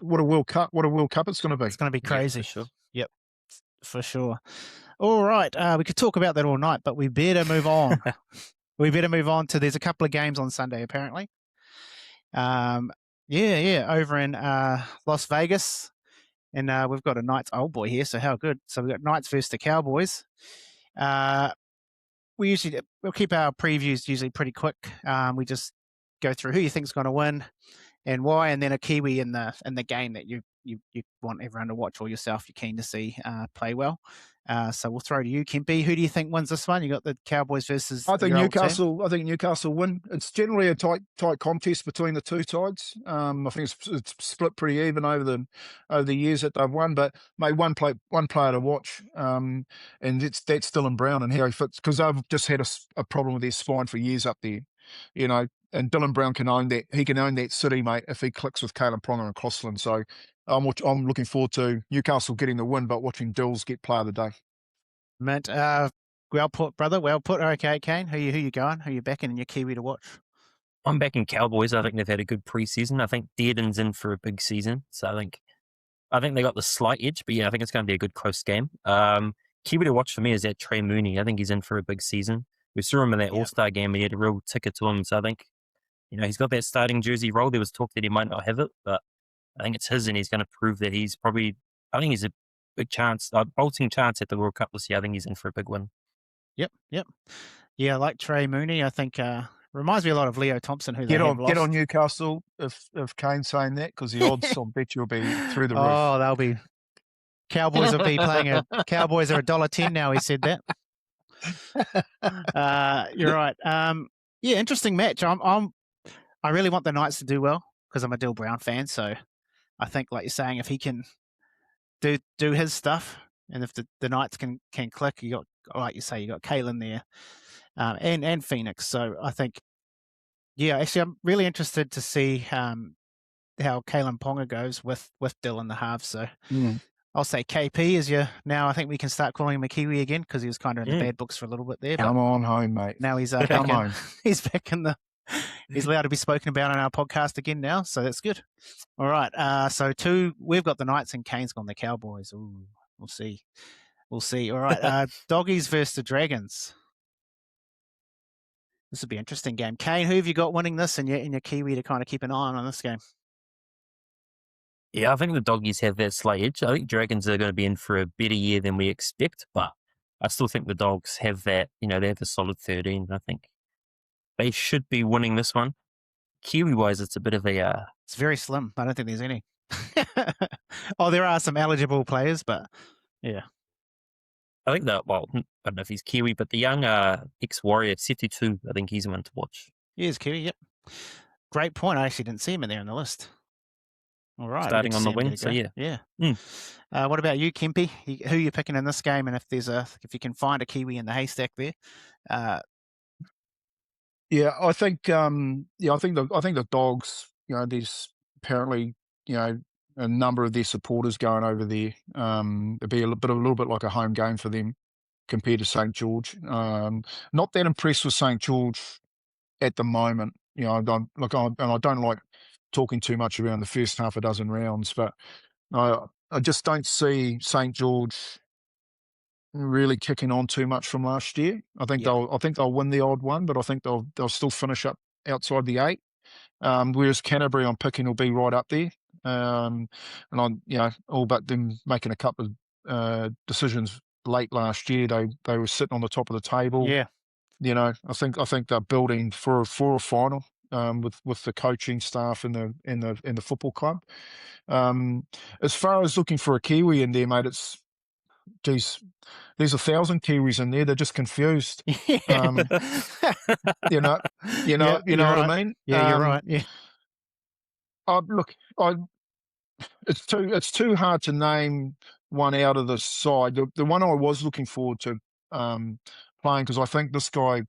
What a World Cup! What a World Cup it's going to be. It's going to be crazy. Yeah, for sure. Yep, for sure. All right. We could talk about that all night, but we better move on. There's a couple of games on Sunday, apparently. Over in Las Vegas. And we've got a Knights old boy here, so how good. So we've got Knights versus the Cowboys. We'll keep our previews usually pretty quick. We just go through who you think's going to win and why, and then a Kiwi in the game that you want everyone to watch or yourself you're keen to see play well. So we'll throw to you, Kempy. Who do you think wins this one? You got the Cowboys versus I think your old team? Newcastle. I think Newcastle win. It's generally a tight contest between the two sides. I think it's split pretty even over the years that they've won. But mate, one player to watch, and that's Dylan Brown and how he fits, because they've just had a problem with their spine for years up there, you know. And Dylan Brown can own that. He can own that city, mate, if he clicks with Kalen Pronger and Crossland. So I'm looking forward to Newcastle getting the win, but watching Dills get player of the day. Matt, well put, brother. Well put. Okay, Kane. Who you going? Who you backing in your Kiwi to watch? I'm backing Cowboys. I think they've had a good preseason. I think Dearden's in for a big season, so I think they got the slight edge. But yeah, I think it's going to be a good close game. Kiwi to watch for me is that Trey Mooney. I think he's in for a big season. We saw him in that All-Star game. He had a real ticket to him. So I think, he's got that starting jersey role. There was talk that he might not have it, but I think it's his, and he's going to prove that he's probably. I think he's a big chance, a bolting chance at the World Cup this year. I think he's in for a big win. Yep. Yeah, I like Trey Mooney. I think reminds me a lot of Leo Thompson, who get on Newcastle if Kane's saying that, because the odds I'll bet you'll be through the roof. Oh, they'll be. Cowboys will be playing Cowboys are $1.10 now. He said that. You're right. Interesting match. I really want the Knights to do well because I'm a Dill Brown fan. So I think, like you're saying, if he can do his stuff, and if the Knights can click, you got, like you say, you got Kalen there, and Phoenix. So I think, actually, I'm really interested to see how Kalen Ponga goes with Dill in the halves. So I'll say KP is now. I think we can start calling him a Kiwi again because he was kind of in the bad books for a little bit there. Come on home, mate. Now he's he's back in the. He's allowed to be spoken about on our podcast again now, so that's good. All right, so we've got the Knights and Kane's gone the Cowboys. Ooh, we'll see. All right, Doggies versus the Dragons. This will be an interesting game. Kane, who have you got winning this in your Kiwi to kind of keep an eye on this game? Yeah, I think the Doggies have that slight edge. I think Dragons are going to be in for a better year than we expect, but I still think the Dogs have that, they have a solid 13. I think they should be winning this one. Kiwi-wise, it's a bit of a... It's very slim. I don't think there's any. There are some eligible players, but yeah. I think that, I don't know if he's Kiwi, but the young ex-Warrior, Seti2, I think he's one to watch. He is Kiwi, yep. Great point. I actually didn't see him in there on the list. All right. Starting on the wing, so yeah. Yeah. What about you, Kempy? Who are you picking in this game? And if you can find a Kiwi in the haystack there? I think the Dogs, there's apparently, a number of their supporters going over there. It'd be a little bit like a home game for them compared to St. George. Not that impressed with St. George at the moment. I don't like talking too much around the first half a dozen rounds, but I just don't see St. George really kicking on too much from last year. I think they'll win the odd one, but I think they'll still finish up outside the 8. Whereas Canterbury I'm picking will be right up there. And I'm all but them making a couple of decisions late last year. They were sitting on the top of the table. Yeah. I think they're building for a final with the coaching staff in the football club. As far as looking for a Kiwi in there, mate, there's 1,000 Kiwis in there. They're just confused. Yeah. You know what I mean? Yeah, you're right. Yeah. It's too hard to name one out of the side. The one I was looking forward to playing, because I think this guy,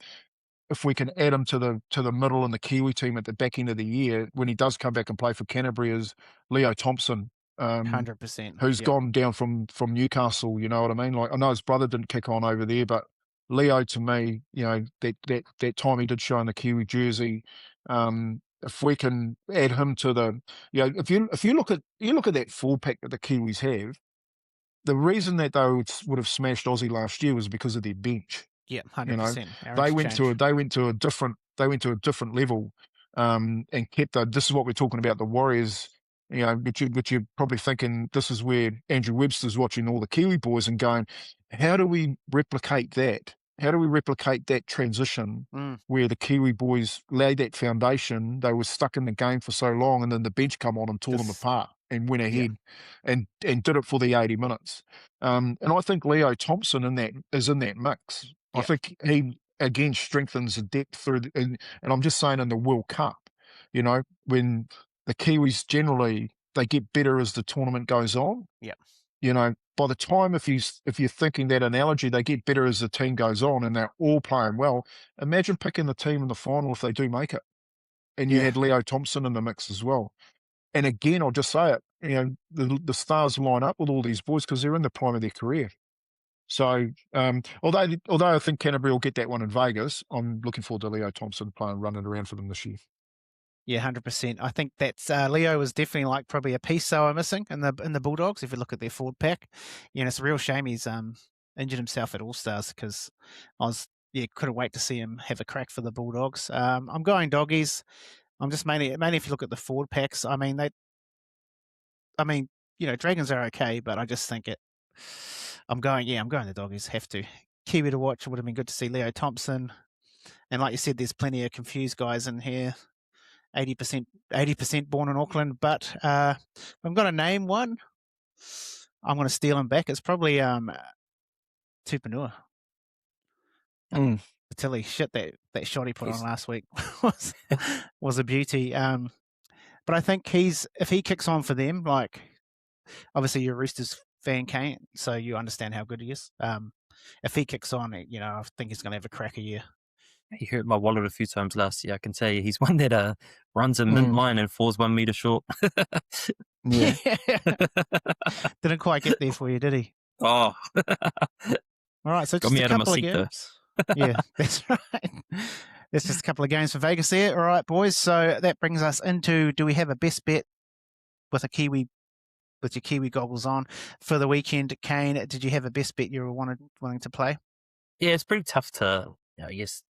if we can add him to the middle and the Kiwi team at the back end of the year, when he does come back and play for Canterbury, is Leo Thompson. 100%. Who's gone down from Newcastle, you know what I mean? Like, I know his brother didn't kick on over there, but Leo, to me, that time he did show in the Kiwi jersey, if we can add him to the, if you look at that full pack that the Kiwis have, the reason that they would have smashed Aussie last year was because of their bench. Yeah, You know, 100%. they went to a different level, and kept. This is what we're talking about. The Warriors, you know, but you're probably thinking this is where Andrew Webster's watching all the Kiwi boys and going, how do we replicate that? How do we replicate that transition where the Kiwi boys laid that foundation? They were stuck in the game for so long, and then the bench come on and tore them apart and went ahead and did it for the 80 minutes. And I think Leo Thompson is in that mix. I think he again strengthens the depth through, and I'm just saying in the World Cup, you know, when the Kiwis generally they get better as the tournament goes on. Yeah. You know, by the time if you're thinking that analogy, they get better as the team goes on, and they're all playing well. Imagine picking the team in the final if they do make it, and you had Leo Thompson in the mix as well. And again, I'll just say it, you know, the stars line up with all these boys because they're in the prime of their career. So, although I think Canterbury will get that one in Vegas, I'm looking forward to Leo Thompson running around for them this year. Yeah, 100%. I think that's Leo was definitely like probably a piece they were missing in the Bulldogs. If you look at their forward pack, you know, it's a real shame he's injured himself at All Stars because couldn't wait to see him have a crack for the Bulldogs. I'm going Doggies. I'm just mainly if you look at the forward packs. I mean, you know, Dragons are okay, but I just think I'm going the Doggies. Have to. Kiwi to watch. It would have been good to see Leo Thompson. And like you said, there's plenty of confused guys in here. 80% born in Auckland, but if I'm going to name one, I'm going to steal him back. It's probably Tupanua. Tilly, shit, that shot he put on last week was a beauty. But I think if he kicks on for them, like obviously you're a Roosters fan, Kane, so you understand how good he is. If he kicks on, you know, I think he's going to have a cracker year. He hurt my wallet a few times last year. I can tell you, he's one that runs a mint line and falls 1 meter short. Yeah. Didn't quite get there for you, did he? Oh. All right, so got just me a out of my couple of seat, games. Yeah, that's right. That's just a couple of games for Vegas there. All right, boys. So that brings us into, do we have a best bet with your Kiwi goggles on for the weekend? Kane, did you have a best bet you were wanting to play? Yeah, it's pretty tough to, I guess,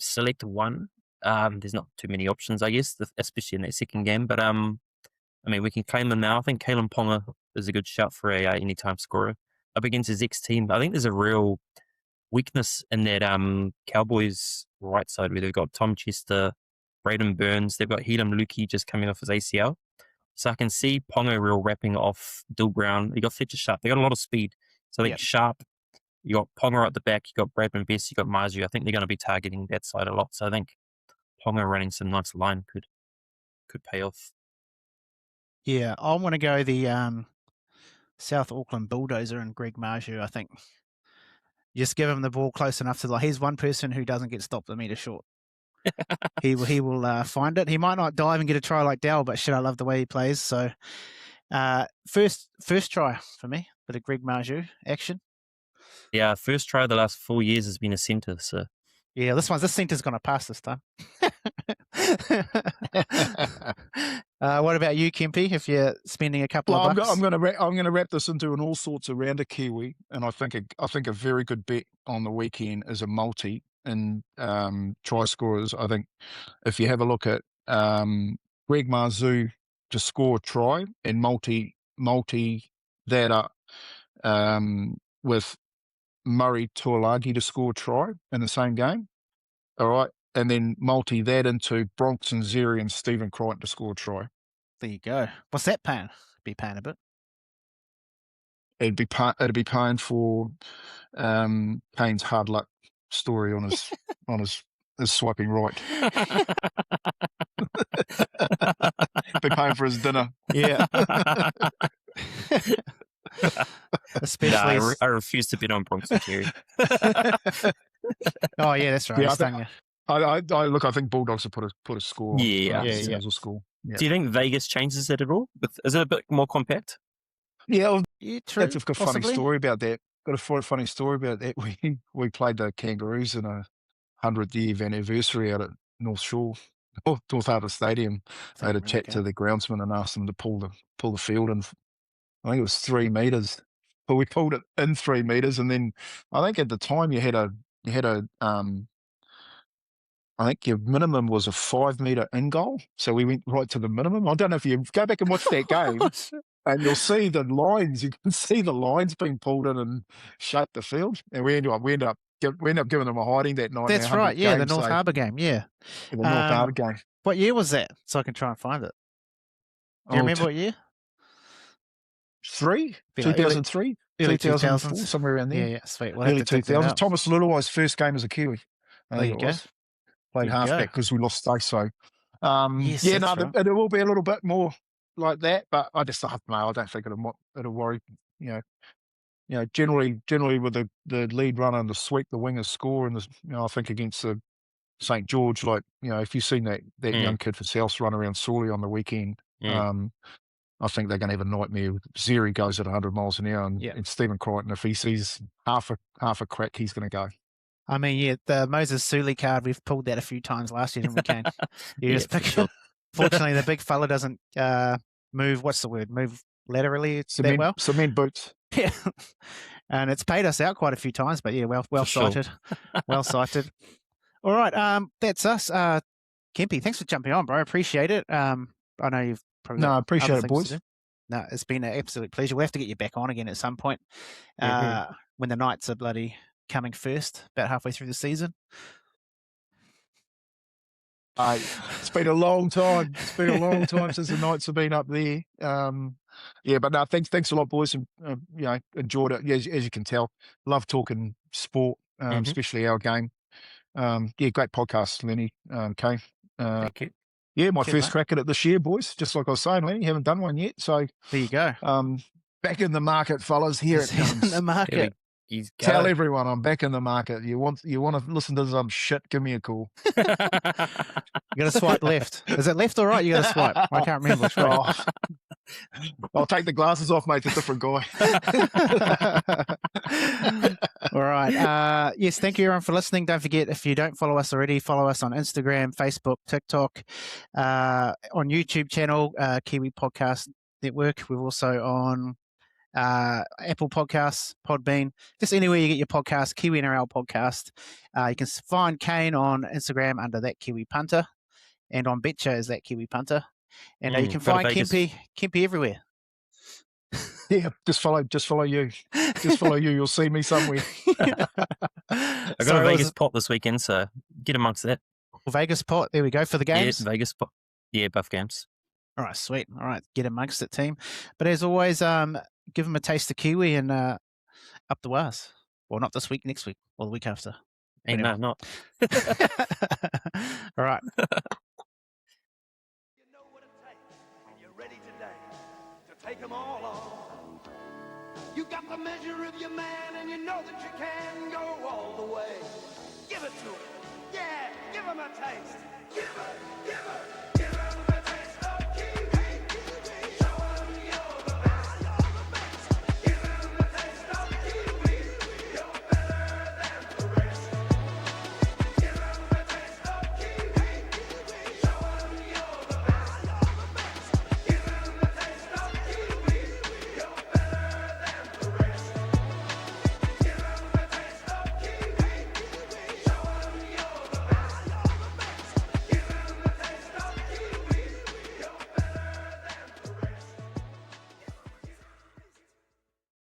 select one. There's not too many options, I guess, especially in that second game. But I mean, we can claim them now. I think Kalen Ponga is a good shout for a anytime scorer up against his ex-team. I think there's a real weakness in that Cowboys right side where they've got Tom Chester, Braden Burns. They've got Hedam Lukey just coming off his ACL. So I can see Ponga real wrapping off Dill Brown. You got Fletcher Sharp. They got a lot of speed. So I think Sharp, you got Ponga at the back, you got Bradman Best, you got Maju. I think they're going to be targeting that side a lot. So I think Ponga running some nice line could pay off. Yeah, I want to go the South Auckland Bulldozer and Greg Maju. I think just give him the ball close enough to he's one person who doesn't get stopped a meter short. he will find it. He might not dive and get a try like Dowell, but shit, I love the way he plays. So first try for me, bit of Greg Maju action. Yeah, first try of the last 4 years has been a centre. So yeah, this centre's going to pass this time. What about you, Kempy? If you're spending a couple of bucks, I'm going to wrap this into an all sorts around a Kiwi, and I think a very good bet on the weekend is a multi in try scorers. I think if you have a look at Greg Marzoo to score a try and multi that up with Murray Tuolagi to score a try in the same game. All right. And then multi that into Bronson Zeri and Stephen Crichton to score a try. There you go. What's that paying? Be paying a bit. It'd be paying for Kane's hard luck story on his his swiping right. Be paying for his dinner. Yeah. Especially, I refuse to bet on Bronson Zeri. Oh yeah, that's right. Yeah, I think Bulldogs will put a score on. Yeah. Score. Yeah. Do you think Vegas changes it at all? Is it a bit more compact? Yeah, true. That's a funny story about that. Got a funny story about that. We played the Kangaroos in a 100th anniversary out at North Shore, North Harbour Stadium. I had a chat to the groundsman and asked them to pull the field, and I think it was 3 meters. but we pulled it in 3 meters, and then I think at the time you had a I think your minimum was a 5 meter in goal, so we went right to the minimum. I don't know if you go back and watch that game, and you'll see the lines. You can see the lines being pulled in and shaped the field, and we ended up giving them a hiding that night. That's right. Yeah, the North Harbour game. Yeah, the North Harbour game. What year was that? So I can try and find it. Do you remember what year? 2003, early 2004, 2000s. somewhere around there. Yeah, sweet. We'll early 2000s. Thomas Littlewise's first game as a Kiwi. There you go. Played halfback because we lost Stace. So, yes, it will be a little bit more like that, but I just don't know. I don't think it'll worry. Generally with the lead runner and the sweep, the wingers score, and I think against the St. George, if you've seen that young kid for South run around Sawley on the weekend, I think they're going to have a nightmare. Zeri goes at 100 miles an hour, and Stephen Crichton, if he sees half a crack, he's going to go. I mean, yeah, the Moses Suli card, we've pulled that a few times last year, didn't we, Kane? Sure. Fortunately, the big fella doesn't move, what's the word, move laterally that well. Cement boots. Yeah. And it's paid us out quite a few times, but yeah, well cited. Sure. Well cited. All right, that's us. Kempy, thanks for jumping on, bro. Appreciate it. I know you've probably I appreciate it, boys. No, it's been an absolute pleasure. We'll have to get you back on again at some point when the Knights are bloody coming first, about halfway through the season. It's been a long time. It's been a long time since the Knights have been up there. But no, thanks a lot, boys. And enjoyed it. As you can tell, love talking sport, especially our game. Great podcast, Lennie, Kane. Thank you. Yeah, my first crack at it this year, boys. Just like I was saying, Lennie, haven't done one yet. So there you go. Back in the market, fellas. Here it comes. In the market. Tell everyone I'm back in the market. You want to listen to some shit? Give me a call. You got to swipe left. Is it left or right? You got to swipe. I can't remember which way. I'll take the glasses off, mate. It's a different guy. All right. Yes, thank you everyone for listening. Don't forget, if you don't follow us already, follow us on Instagram, Facebook, TikTok, on YouTube channel, Kiwi Podcast Network. We're also on Apple Podcasts, Podbean, just anywhere you get your podcast, Kiwi NRL Podcast. You can find Kane on Instagram under that Kiwi Punter, and on Betcha is that Kiwi Punter. And you can find Kempy everywhere. Yeah, just follow you. Just follow you. You'll see me somewhere. I got a Vegas pot this weekend, so get amongst that. Vegas pot. There we go for the games. Yeah, Vegas pot. Yeah, buff games. All right, sweet. All right, get amongst it, team. But as always, give them a taste of Kiwi and up the wires. Well, not this week, next week, or the week after. Ain't no, not. All right. You know what it takes, and you're ready today to take them all on. You got the measure of your man, and you know that you can go all the way. Give it to him. Yeah, give him a taste. Give it, give it.